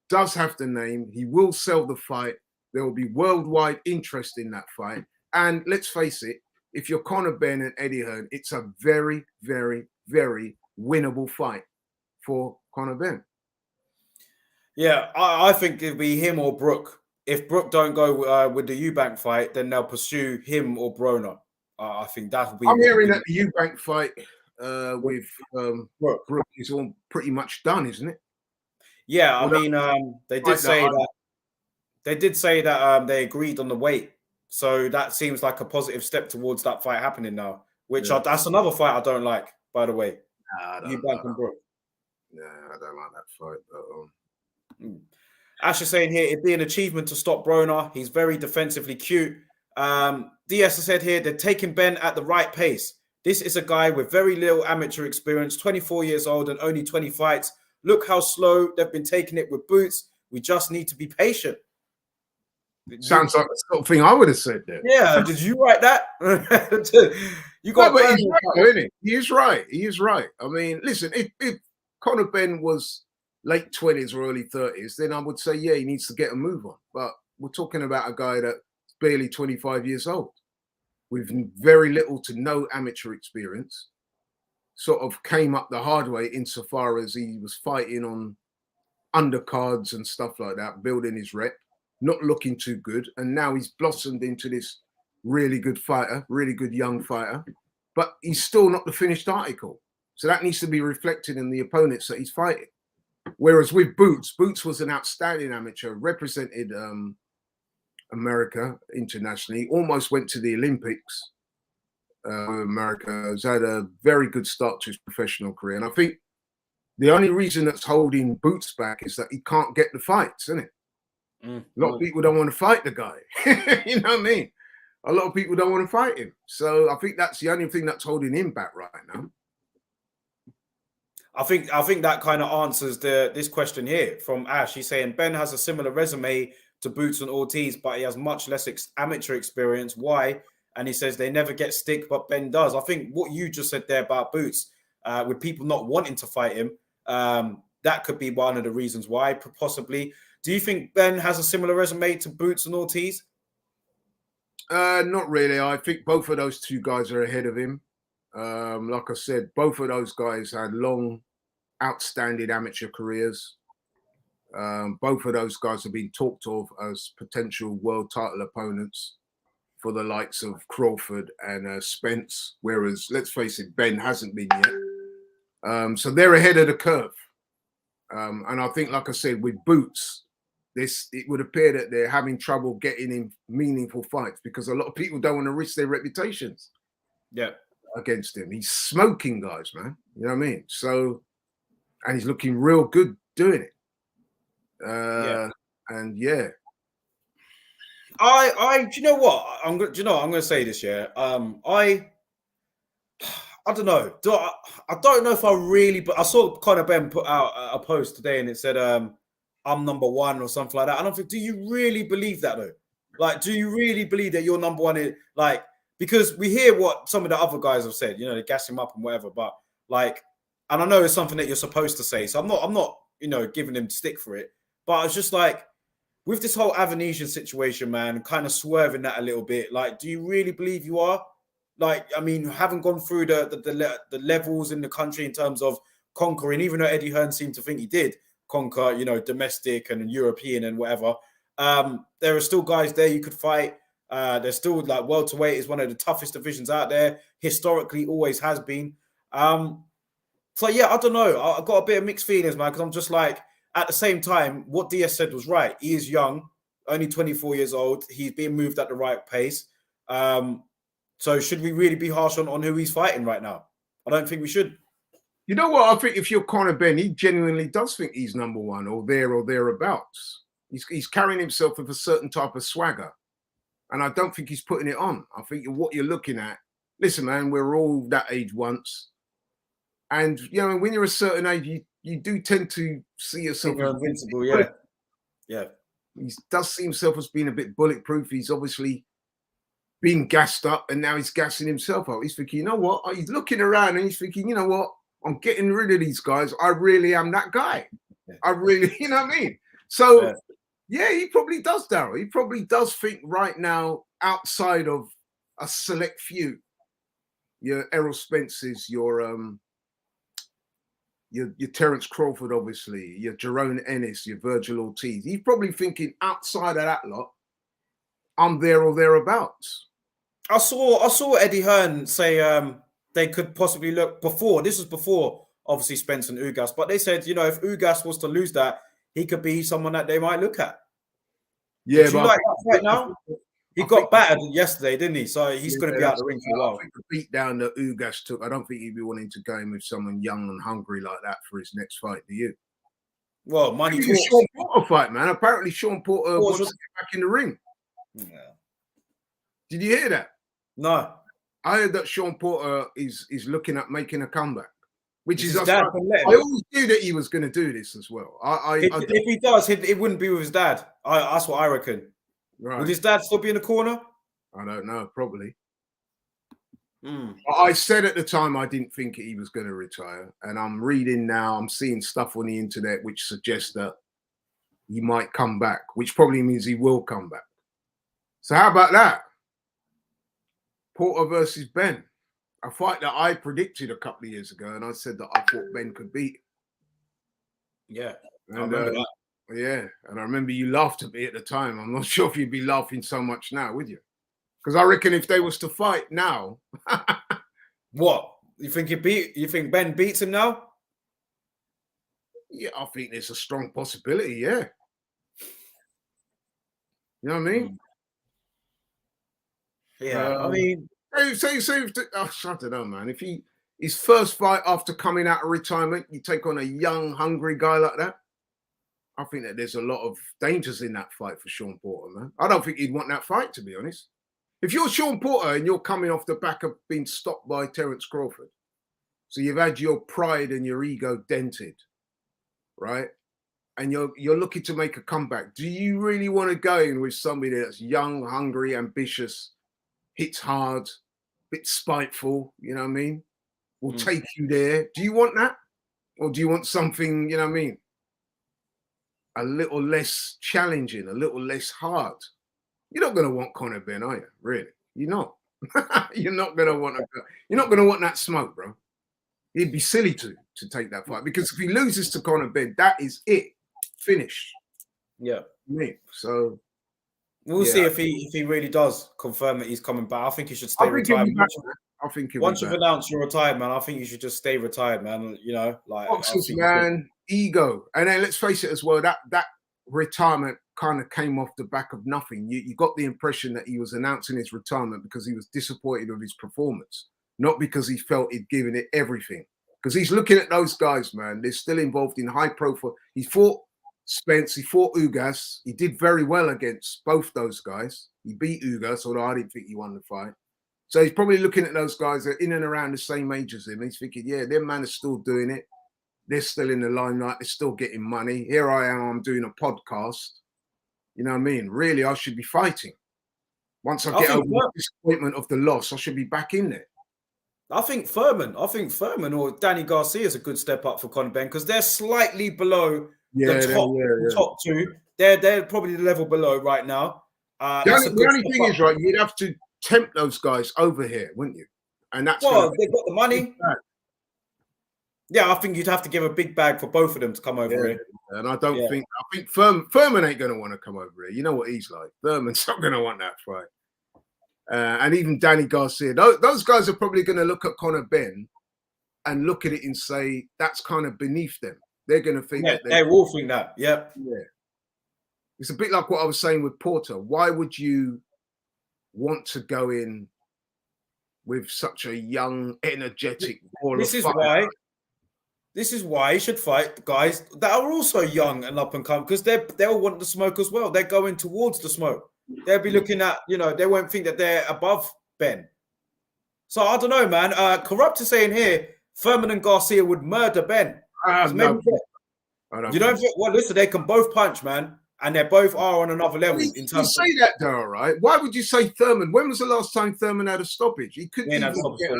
does have the name. He will sell the fight. There will be worldwide interest in that fight. And let's face it, if you're Conor Benn and Eddie Hearn, it's a very, very, very winnable fight for Conor Benn. Yeah, I think it'll be him or Brook. If Brook don't go with the Eubank fight, then they'll pursue him or Broner. I think that will be. I'm hearing that the Eubank fight with Brook is all pretty much done, isn't it? Yeah, I mean, they did say that. They did say that they agreed on the weight, so that seems like a positive step towards that fight happening now. Which that's another fight I don't like, by the way. Eubank and Brook. Yeah, I don't like that fight. But, Ash is saying here, it'd be an achievement to stop Broner. He's very defensively cute. DS has said here, they're taking Benn at the right pace. This is a guy with very little amateur experience, 24 years old and only 20 fights. Look how slow they've been taking it with Boots. We just need to be patient. Sounds like the sort of thing I would have said there. Yeah, did you write that? You got but he's right, isn't he? He is right. He is right. I mean, listen, if Conor Benn was late 20s or early 30s, then I would say, yeah, he needs to get a move on. But we're talking about a guy that's barely 25 years old with very little to no amateur experience, sort of came up the hard way insofar as he was fighting on undercards and stuff like that, building his rep, not looking too good. And now he's blossomed into this really good fighter, really good young fighter, but he's still not the finished article. So that needs to be reflected in the opponents that he's fighting. Whereas with Boots was an outstanding amateur, represented America internationally, almost went to the Olympics. America has had a very good start to his professional career. And I think the only reason that's holding Boots back is that he can't get the fights, isn't it? A lot of people don't want to fight the guy. You know what I mean? A lot of people don't want to fight him. So I think that's the only thing that's holding him back right now. I think that kind of answers this question here from Ash. He's saying Benn has a similar resume to Boots and Ortiz, but he has much less amateur experience. Why? And he says they never get stick, but Benn does. I think what you just said there about Boots, with people not wanting to fight him, that could be one of the reasons why, possibly. Do you think Benn has a similar resume to Boots and Ortiz? Not really. I think both of those two guys are ahead of him. Like I said, both of those guys had long, outstanding amateur careers. Both of those guys have been talked of as potential world title opponents for the likes of Crawford and Spence, whereas, let's face it, Benn hasn't been yet. So they're ahead of the curve. And I think, like I said, with Boots, it would appear that they're having trouble getting in meaningful fights because a lot of people don't want to risk their reputations against him. He's smoking guys, man. You know what I mean? So, and he's looking real good doing it. And yeah. Do you know what? I'm going to say this, yeah. I don't know. I don't know if I really, but I saw Conor Benn put out a post today and it said, I'm number one or something like that. I don't think, do you really believe that though? Like, do you really believe that you're number one? Like, because we hear what some of the other guys have said, you know, they gas him up and whatever, but like, and I know it's something that you're supposed to say. So I'm not, you know, giving him stick for it, but I was just like, with this whole Avanesian situation, man, kind of swerving that a little bit. Like, do you really believe you are? Like, I mean, haven't gone through the levels in the country in terms of conquering, even though Eddie Hearn seemed to think he did conquer, you know, domestic and European and whatever. There are still guys there you could fight. There's still, like, welterweight is one of the toughest divisions out there. Historically, always has been. So, yeah, I don't know. I got a bit of mixed feelings, man, because I'm just like, at the same time, what DS said was right. He is young, only 24 years old. He's being moved at the right pace. So should we really be harsh on who he's fighting right now? I don't think we should. You know what? I think if you're Conor Benn, he genuinely does think he's number one or thereabouts. He's carrying himself with a certain type of swagger. And I don't think he's putting it on. I think what you're looking at, listen, man, we're all that age once. And, you know, when you're a certain age, you do tend to see yourself as invincible, yeah. Yeah. He does see himself as being a bit bulletproof. He's obviously been gassed up and now he's gassing himself up. He's thinking, you know what? He's looking around and he's thinking, you know what? I'm getting rid of these guys. I really am that guy. I really, you know what I mean? So, yeah, he probably does, Daryl. He probably does think right now outside of a select few. Your Errol Spence's, your Terence Crawford, obviously, your Jerome Ennis, your Virgil Ortiz. He's probably thinking outside of that lot, I'm there or thereabouts. I saw Eddie Hearn say they could possibly look before. This was before, obviously, Spence and Ugas, but they said, you know, if Ugas was to lose that, he could be someone that they might look at. Yeah, Would you like that fight now? He got battered yesterday, didn't he? So he's going to be out of the ring for a while. I think the beat down that Ugas took, I don't think he'd be wanting to go in with someone young and hungry like that for his next fight. Do you? Well, money talks. Sean Porter fight, man. Apparently, Sean Porter wants to get back in the ring. Yeah. Did you hear that? No. I heard that Sean Porter is looking at making a comeback, which is I always knew that he was going to do this as well. If he does, it wouldn't be with his dad. That's what I reckon. Right. Would his dad still be in the corner? I don't know, probably. I said at the time I didn't think he was going to retire, and I'm reading now, I'm seeing stuff on the internet which suggests that he might come back, which probably means he will come back. So how about that? Porter versus Benn, a fight that I predicted a couple of years ago, and I said that I thought Benn could beat. Yeah, and, I remember that. Yeah, and I remember you laughed at me at the time. I'm not sure if you'd be laughing so much now, would you? Because I reckon if they was to fight now, what you think you think Benn beats him now? Yeah, I think there's a strong possibility. Yeah, you know what I mean? Yeah, I mean, I don't know, man. If his first fight after coming out of retirement, you take on a young, hungry guy like that. I think that there's a lot of dangers in that fight for Sean Porter, man. I don't think he'd want that fight, to be honest. If you're Sean Porter and you're coming off the back of being stopped by Terence Crawford, so you've had your pride and your ego dented, right? And you're looking to make a comeback. Do you really want to go in with somebody that's young, hungry, ambitious, hits hard, bit spiteful, you know what I mean? Will take you there. Do you want that? Or do you want something, you know what I mean? A little less challenging, a little less hard. You're not going to want Conor Benn, are you? Really? You're not. You're not going to want You're not going to want that smoke, bro. He'd be silly to take that fight, because if he loses to Conor Benn, that is it. Finished. Yeah. So we'll see if he really does confirm that he's coming back. I think he should stay retired. I think once you've announced you're retired, man, I think you should just stay retired, man. You know, like boxers, man, ego. And then let's face it as well, that retirement kind of came off the back of nothing. You got the impression that he was announcing his retirement because he was disappointed with his performance, not because he felt he'd given it everything. Because he's looking at those guys, man. They're still involved in high profile. He fought Spence, he fought Ugas. He did very well against both those guys. He beat Ugas, although I didn't think he won the fight. So he's probably looking at those guys that are in and around the same age as him. He's thinking, yeah, them man are still doing it. They're still in the limelight. They're still getting money. Here I am, I'm doing a podcast. You know what I mean? Really, I should be fighting. Once I get over the disappointment of the loss, I should be back in there. I think Furman or Danny Garcia is a good step up for Conor Benn, because they're slightly below the top two. They're probably the level below right now. The only thing is, right, you'd have to tempt those guys over here, wouldn't you? And that's they've got the money. Yeah, I think you'd have to give a big bag for both of them to come over here. And I think Furman ain't going to want to come over here. You know what he's like. Furman's not going to want that fight. And even Danny Garcia, those guys are probably going to look at Conor Benn and look at it and say that's kind of beneath them. They're going to think they will think that. Yeah. It's a bit like what I was saying with Porter. Why would you want to go in with such a young, energetic ball of fire? This is why you should fight guys that are also young and up and coming, because they'll want the smoke as well. They're going towards the smoke. They'll be looking at, they won't think that they're above Benn. So I don't know, man. Corrupt is saying here, Furman and Garcia would murder Benn. No. You don't think? Well, listen, they can both punch, man, and they both are on another level. You say that, though, right? Why would you say Thurman? When was the last time Thurman had a stoppage? He couldn't even get.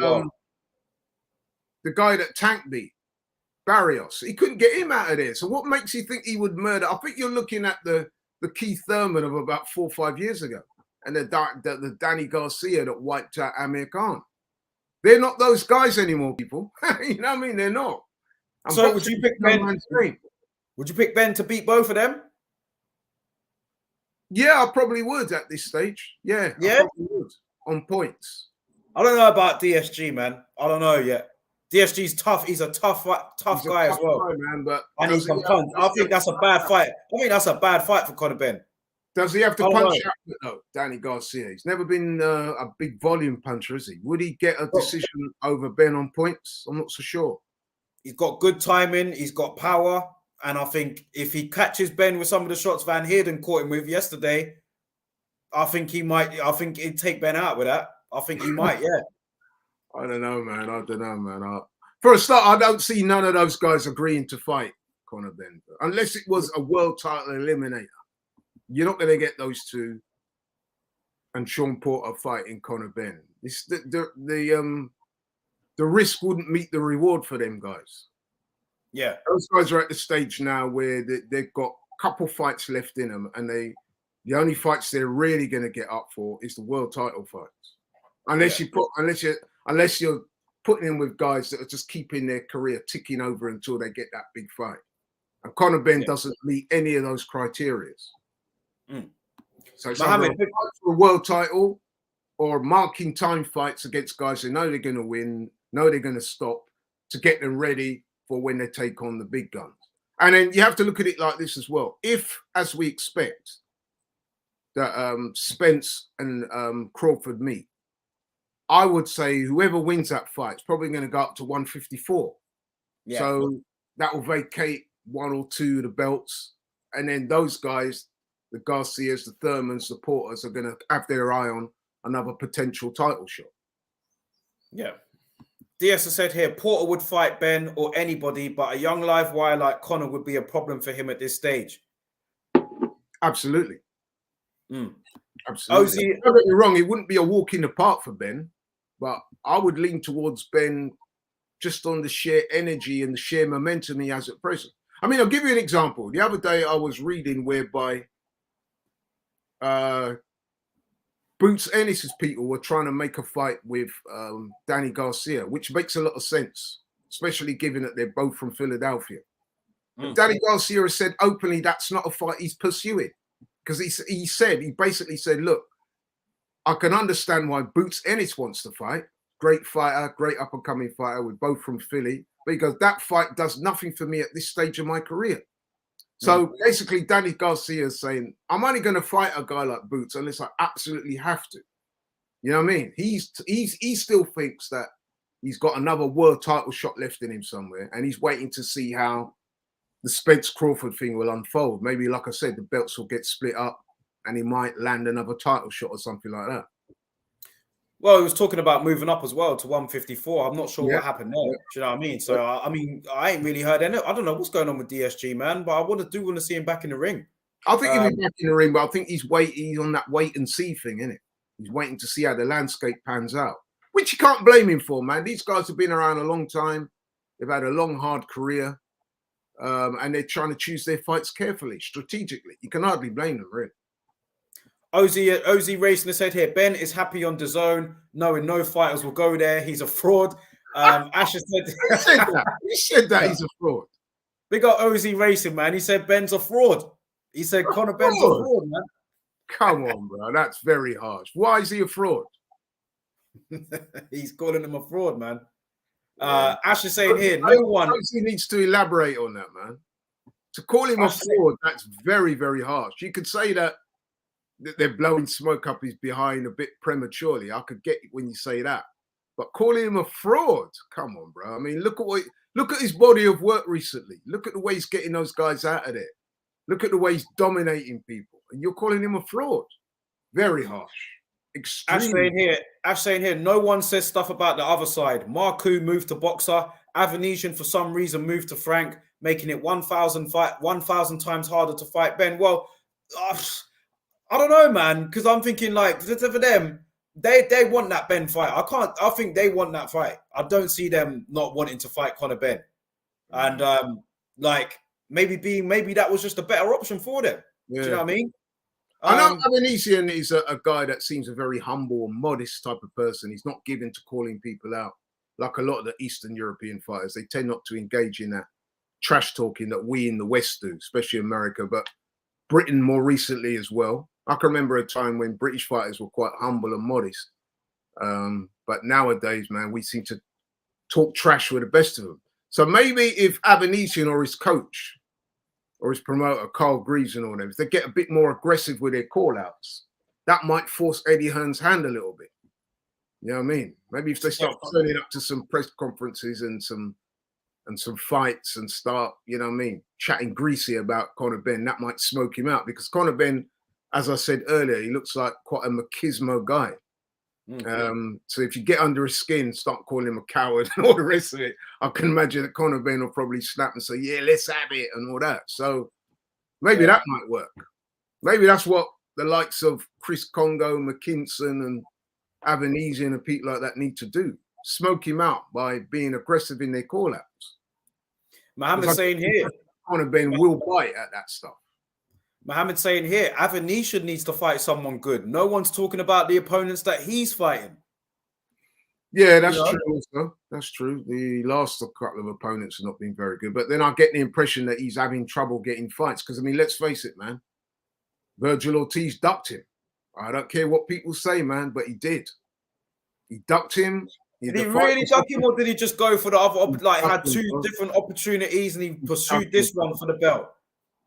the guy that Tank beat, Barrios. He couldn't get him out of there. So what makes you think he would murder? I think you're looking at the Keith Thurman of about 4 or 5 years ago, and the Danny Garcia that wiped out Amir Khan. They're not those guys anymore, people. You know what I mean? They're not. And So would you pick Ben? Would you pick Ben to beat both of them? Yeah, I probably would at this stage. Yeah, I probably would on points. I don't know about DSG, man. I don't know yet. DSG's tough. He's a tough guy as well. Guy, man, but and he can punch. I think that's a bad fight. I think that's a bad fight for Conor Benn. Does he have to punch out though, Danny Garcia? He's never been a big volume puncher, is he? Would he get a decision over Ben on points? I'm not so sure. He's got good timing. He's got power. And I think if he catches Ben with some of the shots Van Heerden caught him with yesterday, I think he might. I think he'd take Ben out with that. I think he might, yeah. I don't know, man. For a start, I don't see none of those guys agreeing to fight Conor Benn. Unless it was a world title eliminator. You're not going to get those two and Sean Porter fighting Conor Benn. The risk wouldn't meet the reward for them guys. Yeah. Those guys are at the stage now where they've got a couple fights left in them, and the only fights they're really going to get up for is the world title fights. Unless you're putting in with guys that are just keeping their career ticking over until they get that big fight. And Conor Benn doesn't meet any of those criteria. So it's either a fight for a world title or marking time fights against guys who know they're going to win, know they're going to stop, to get them ready for when they take on the big guns. And then you have to look at it like this as well. If, as we expect, that Spence and Crawford meet, I would say whoever wins that fight is probably going to go up to 154. Yeah. So that will vacate one or two of the belts. And then those guys, the Garcias, the Thurmans, the Porters, are going to have their eye on another potential title shot. Yeah. Diaz has said here, Porter would fight Ben or anybody, but a young live wire like Conor would be a problem for him at this stage. Absolutely. Absolutely. Don't get me wrong, it wouldn't be a walk in the park for Ben, but I would lean towards Ben just on the sheer energy and the sheer momentum he has at present. I mean, I'll give you an example. The other day I was reading whereby Boots Ennis's people were trying to make a fight with Danny Garcia, which makes a lot of sense, especially given that they're both from Philadelphia. Danny Garcia has said openly that's not a fight he's pursuing, because he basically said, look, I can understand why Boots Ennis wants to fight. Great fighter, great up-and-coming fighter. We're both from Philly. But he goes, that fight does nothing for me at this stage of my career. So basically, Danny Garcia is saying, I'm only going to fight a guy like Boots unless I absolutely have to. You know what I mean? He still thinks that he's got another world title shot left in him somewhere, and he's waiting to see how the Spence Crawford thing will unfold. Maybe, like I said, the belts will get split up and he might land another title shot or something like that. Well, he was talking about moving up as well to 154. I'm not sure what happened there. Do you know what I mean? So, I mean, I ain't really heard any. I don't know what's going on with DSG, man, but I want to see him back in the ring. I think he'll be back in the ring, but I think he's on that wait and see thing, isn't it? He's waiting to see how the landscape pans out, which you can't blame him for, man. These guys have been around a long time. They've had a long, hard career, and they're trying to choose their fights carefully, strategically. You can hardly blame them, really. Ozzy Racing has said here, Ben is happy on DAZN, knowing no fighters will go there. He's a fraud. Ash has said he said that he's a fraud. We got Ozzy Racing, man. He said Ben's a fraud. He said Conor Ben's a fraud, man. Come on, bro. That's very harsh. Why is he a fraud? He's calling him a fraud, man. Ash is saying here, no one. He needs to elaborate on that, man. To call him a fraud, that's very, very harsh. You could say that they're blowing smoke up his behind a bit prematurely. I could get it when you say that, but calling him a fraud, come on, bro. I mean, look at his body of work recently. Look at the way he's getting those guys out of there. Look at the way he's dominating people, and you're calling him a fraud. Very harsh. Extremely. Ash saying here, no one says stuff about the other side. Marku moved to boxer. Avanesian for some reason moved to Frank, making it 1,000 times harder to fight Ben. Well, I don't know, man, because I'm thinking like for them, They want that Benn fight. I think they want that fight. I don't see them not wanting to fight Conor Benn. And like maybe that was just a better option for them. Yeah. Do you know what I mean? I know Avanesian is a guy that seems a very humble and modest type of person. He's not given to calling people out like a lot of the Eastern European fighters. They tend not to engage in that trash talking that we in the West do, especially America, but Britain more recently as well. I can remember a time when British fighters were quite humble and modest. But nowadays, man, we seem to talk trash with the best of them. So maybe if Avanesian or his coach or his promoter, Carl Greaves and all them, if they get a bit more aggressive with their call-outs, that might force Eddie Hearn's hand a little bit. You know what I mean? Maybe if they start turning up to some press conferences and some fights and start, you know what I mean, chatting greasy about Conor Benn, that might smoke him out, because Conor Benn, as I said earlier, he looks like quite a machismo guy. So if you get under his skin, start calling him a coward and all the rest of it, I can imagine that Conor Benn will probably snap and say, yeah, let's have it and all that. So maybe that might work. Maybe that's what the likes of Chris Congo, McKinson and Avanesian and people like that need to do. Smoke him out by being aggressive in their call-outs. Mohammed's saying here, Conor Benn will bite at that stuff. Mohammed's saying here, Avanesian needs to fight someone good. No one's talking about the opponents that he's fighting. Yeah, that's true also. That's true. The last couple of opponents have not been very good. But then I get the impression that he's having trouble getting fights. Because, I mean, let's face it, man. Virgil Ortiz ducked him. I don't care what people say, man, but he did. He ducked him. Did he really duck him, or did he just go for the other, like had two different opportunities and he pursued this one for the belt?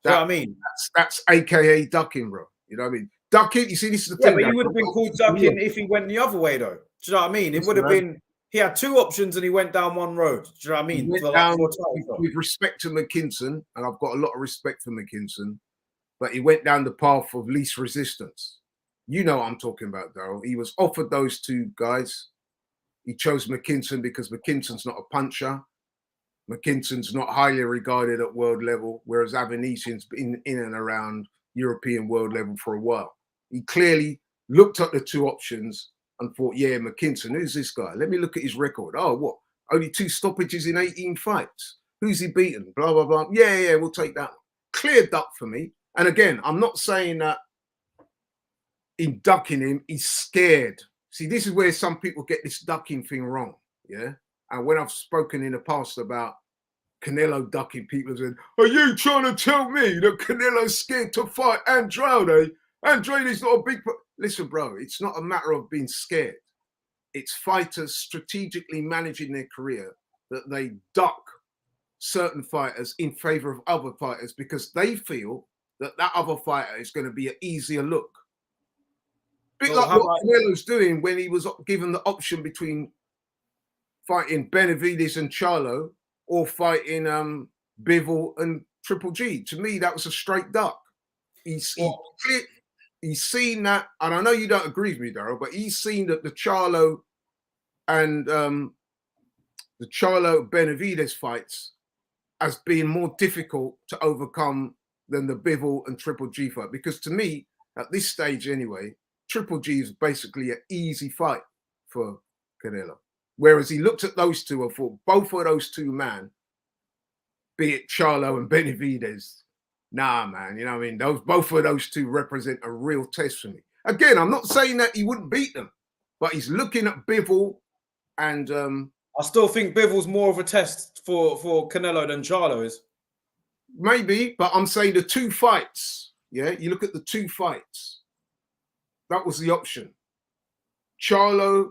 You know what I mean? That's AKA ducking, bro. You know what I mean? Ducking, you see, this is the thing. Yeah, but he would have been called ducking if he went the other way, though. Do you know what I mean? It would have been, he had two options and he went down one road. Do you know what I mean? With respect to McKinson, and I've got a lot of respect for McKinson, but he went down the path of least resistance. You know what I'm talking about, Daryl. He was offered those two guys. He chose McKinson because McKinson's not a puncher. McKinson's not highly regarded at world level, whereas Avanesian's been in and around European world level for a while. He clearly looked at the two options and thought, yeah, McKinson, who's this guy? Let me look at his record. Oh, what? Only 2 stoppages in 18 fights. Who's he beaten? Blah, blah, blah. Yeah, we'll take that one. Clear duck for me. And again, I'm not saying that in ducking him, he's scared. See, this is where some people get this ducking thing wrong, yeah? And when I've spoken in the past about Canelo ducking, people have said, are you trying to tell me that Canelo's scared to fight Andrade? Andrade's not a big... Listen, bro, it's not a matter of being scared. It's fighters strategically managing their career that they duck certain fighters in favor of other fighters because they feel that that other fighter is going to be an easier look. Bit like what Canelo's doing when he was given the option between fighting Benavidez and Charlo or fighting Bivol and Triple G. To me, that was a straight duck. He's seen that, and I know you don't agree with me, Daryl, but he's seen that the Charlo and the Charlo Benavidez fights as being more difficult to overcome than the Bivol and Triple G fight. Because to me, at this stage anyway, Triple G is basically an easy fight for Canelo. Whereas he looked at those two and thought, both of those two, man, be it Charlo and Benavidez, nah, man, you know what I mean? Both of those two represent a real test for me. Again, I'm not saying that he wouldn't beat them, but he's looking at Bivol and... I still think Bivol's more of a test for Canelo than Charlo is. Maybe, but I'm saying the two fights, yeah? You look at the two fights. That was the option. Charlo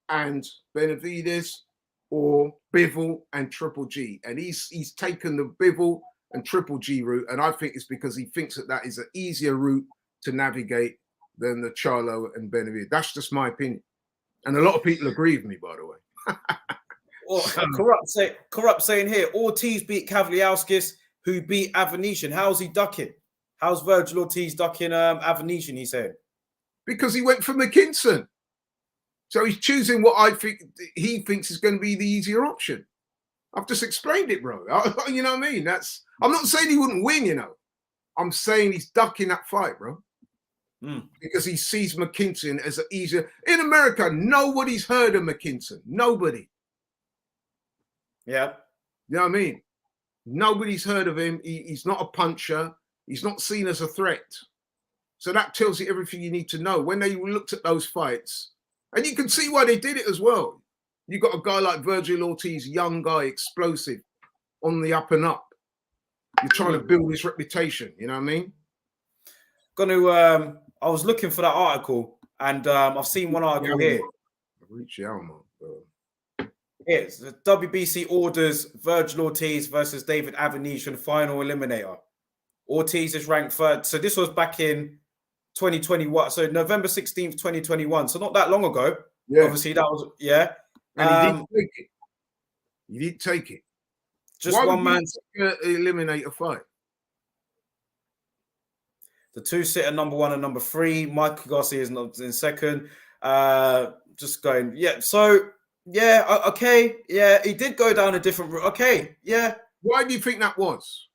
and Benavidez or Bivol and Triple G. And he's taken the Bivol and Triple G route, and I think it's because he thinks that is an easier route to navigate than the Charlo and Benavidez. That's just my opinion. And a lot of people agree with me, by the way. Corrupt saying here, Ortiz beat Kavliauskas, who beat Avanesian. How's he ducking? How's Virgil Ortiz ducking Avanesian, he said? Because he went for McKinson. So he's choosing what I think he thinks is going to be the easier option. I've just explained it, bro. You know what I mean? I'm not saying he wouldn't win, you know. I'm saying he's ducking that fight, bro. because he sees McKinson as an easier. In America, nobody's heard of McKinson. Nobody. Yeah. You know what I mean? Nobody's heard of him. He's not a puncher. He's not seen as a threat. So that tells you everything you need to know. When they looked at those fights, and you can see why they did it as well. You got a guy like Virgil Ortiz, young guy, explosive, on the up and up. You're trying to build his reputation. You know what I mean? I was looking for that article, and I've seen one article here. It's the WBC orders Virgil Ortiz versus David Avenesian final eliminator. Ortiz is ranked third. So this was back in 2021. So November 16th, 2021. So not that long ago. Yeah. Obviously, that was, yeah. And he didn't take it. He didn't take it. Just Why one man. Eliminate a fight. The two-sitter, number 1 and number 3. Michael Garcia is not in second. Just going, yeah. So, yeah, okay. Yeah, he did go down a different route. Okay, yeah. Why do you think that was?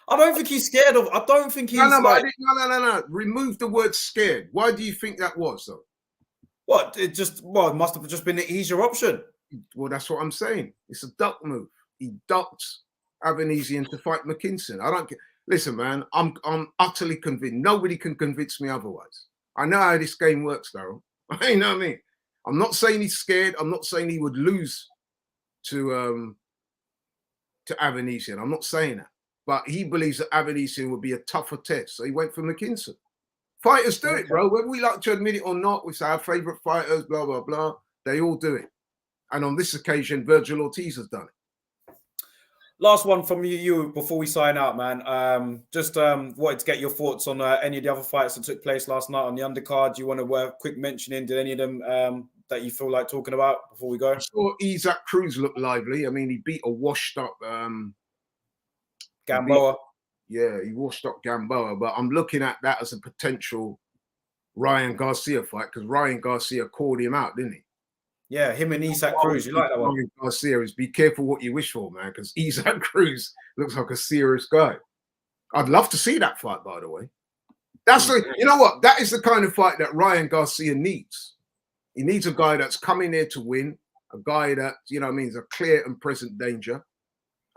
I don't think he's scared of. I don't think he's no. Remove the word scared. Why do you think that was, though? What? It must have just been the easier option. Well, that's what I'm saying. It's a duck move. He ducked Avenesian to fight McKinson. I don't get. Listen, man, I'm utterly convinced. Nobody can convince me otherwise. I know how this game works, Daryl. You know what I mean? I'm not saying he's scared. I'm not saying he would lose to Avenesian. I'm not saying that. But he believes that Avenesian would be a tougher test. So he went for McKinson. Fighters do it, bro. Whether we like to admit it or not, we say our favorite fighters, blah, blah, blah. They all do it. And on this occasion, Virgil Ortiz has done it. Last one from you before we sign out, man. Just wanted to get your thoughts on any of the other fights that took place last night on the undercard. Do you want to quick mention in? Did any of them that you feel like talking about before we go? I saw Isaac Cruz look lively. I mean, he beat a washed up Gamboa. He washed up Gamboa. But I'm looking at that as a potential Ryan Garcia fight because Ryan Garcia called him out, didn't he? Yeah, him and Isaac Cruz. You like that one? Ryan Garcia is be careful what you wish for, man, because Isaac Cruz looks like a serious guy. I'd love to see that fight, by the way. That's you know what? That is the kind of fight that Ryan Garcia needs. He needs a guy that's coming there to win, a guy that, you know what I mean, is a clear and present danger,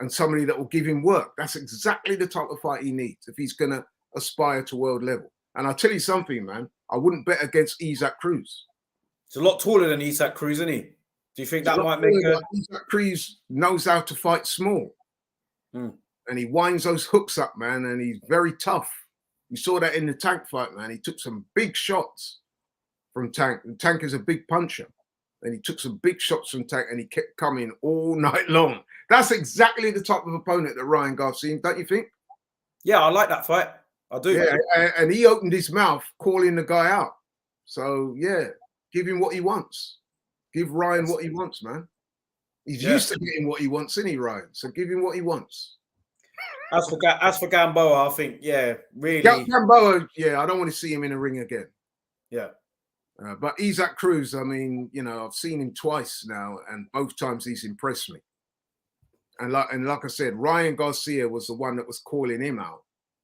and somebody that will give him work. That's exactly the type of fight he needs if he's going to aspire to world level. And I'll tell you something, man, I wouldn't bet against Isaac Cruz. He's a lot taller than Isaac Cruz, isn't he? Do you think that might make a... Isaac Cruz knows how to fight small. And he winds those hooks up, man, and he's very tough. You saw that in the Tank fight, man. He took some big shots from Tank. And Tank is a big puncher. And he took some big shots from Tank, and he kept coming all night long. That's exactly the type of opponent that Ryan Garcia, don't you think? Yeah, I like that fight. I do. Yeah, and he opened his mouth calling the guy out. So, yeah. Give him what he wants. Give Ryan what he wants, man. He's used to getting what he wants, isn't he, Ryan? So give him what he wants. As for Gamboa, I think, really. Gamboa, I don't want to see him in a ring again. Yeah. But Isaac Cruz, I mean, you know, I've seen him twice now, and both times he's impressed me. And like I said, Ryan Garcia was the one that was calling him out.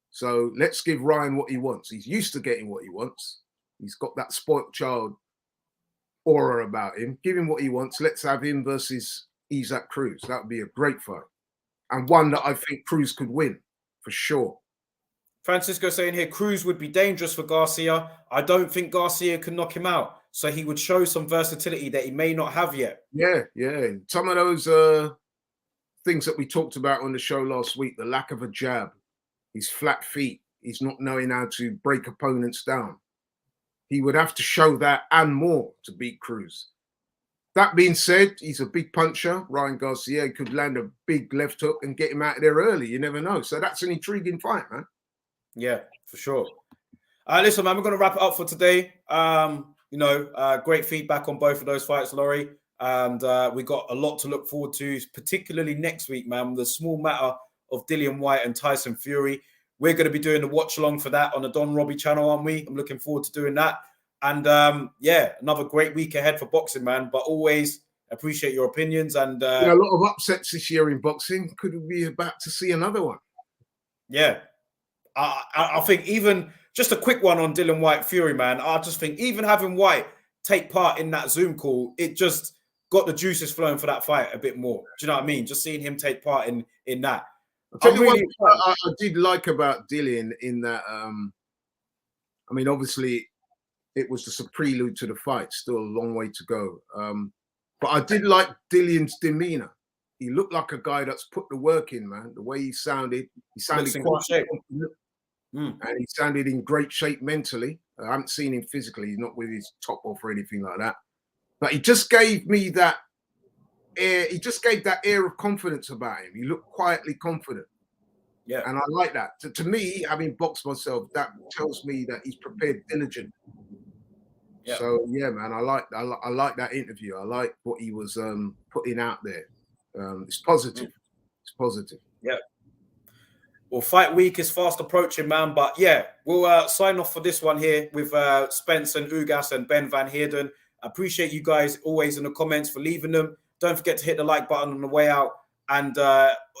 So let's give Ryan what he wants. He's used to getting what he wants. He's got that spoilt child aura about him. Give him what he wants. Let's have him versus Isaac Cruz. That would be a great fight, and one that I think Cruz could win for sure. Francisco saying here, Cruz would be dangerous for Garcia. I don't think Garcia can knock him out, so he would show some versatility that he may not have yet. Yeah. Some of those things that we talked about on the show last week, the lack of a jab, his flat feet, he's not knowing how to break opponents down. He would have to show that and more to beat Cruz. That being said, he's a big puncher. Ryan Garcia could land a big left hook and get him out of there early. You never know. So that's an intriguing fight, man. Yeah, for sure. Listen, man, we're going to wrap it up for today. Great feedback on both of those fights, Laurie. And we got a lot to look forward to, particularly next week, man. The small matter of Dillian Whyte and Tyson Fury. We're going to be doing the watch along for that on the Don Robbie channel, aren't we? I'm looking forward to doing that. And another great week ahead for boxing, man. But always appreciate your opinions. And a lot of upsets this year in boxing. Could we be about to see another one? Yeah. I think even just a quick one on Dillian Whyte Fury, man. I just think even having White take part in that Zoom call, it just got the juices flowing for that fight a bit more. Do you know what I mean? Just seeing him take part in that. I'll tell you really what I did like about Dillian in that. I mean, obviously, it was just a prelude to the fight. Still a long way to go. But I did like Dillian's demeanor. He looked like a guy that's put the work in, man. The way he sounded quite shape. And he sounded in great shape mentally. I haven't seen him physically. He's not with his top off or anything like that. But he just gave me that air. He just gave that air of confidence about him. He looked quietly confident. Yeah. And I like that. To me, having boxed myself, that tells me that he's prepared diligently. Yeah. So yeah, man, I like that interview. I like what he was putting out there. It's positive. It's positive. Yeah. Well, fight week is fast approaching, man. But yeah, we'll sign off for this one here with Spence and Ugas and Benn van Heerden. I appreciate you guys always in the comments for leaving them. Don't forget to hit the like button on the way out. And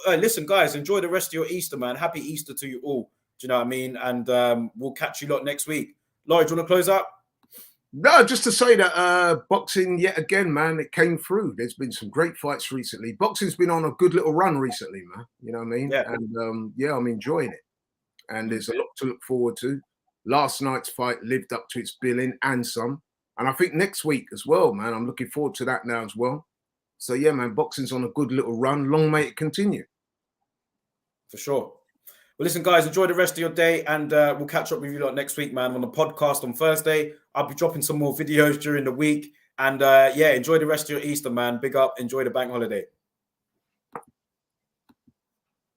listen, guys, enjoy the rest of your Easter, man. Happy Easter to you all. Do you know what I mean? And we'll catch you lot next week. Laurie, do you want to close out? No, just to say that boxing, yet again, man, it came through. There's been some great fights recently. Boxing's been on a good little run recently, man. You know what I mean? Yeah. And yeah, I'm enjoying it. And there's a lot to look forward to. Last night's fight lived up to its billing and some. And I think next week as well, man. I'm looking forward to that now as well. So yeah, man, boxing's on a good little run. Long may it continue. For sure. Well, listen, guys, enjoy the rest of your day, and we'll catch up with you lot next week, man, on the podcast on Thursday. I'll be dropping some more videos during the week. And yeah, enjoy the rest of your Easter, man. Big up. Enjoy the bank holiday.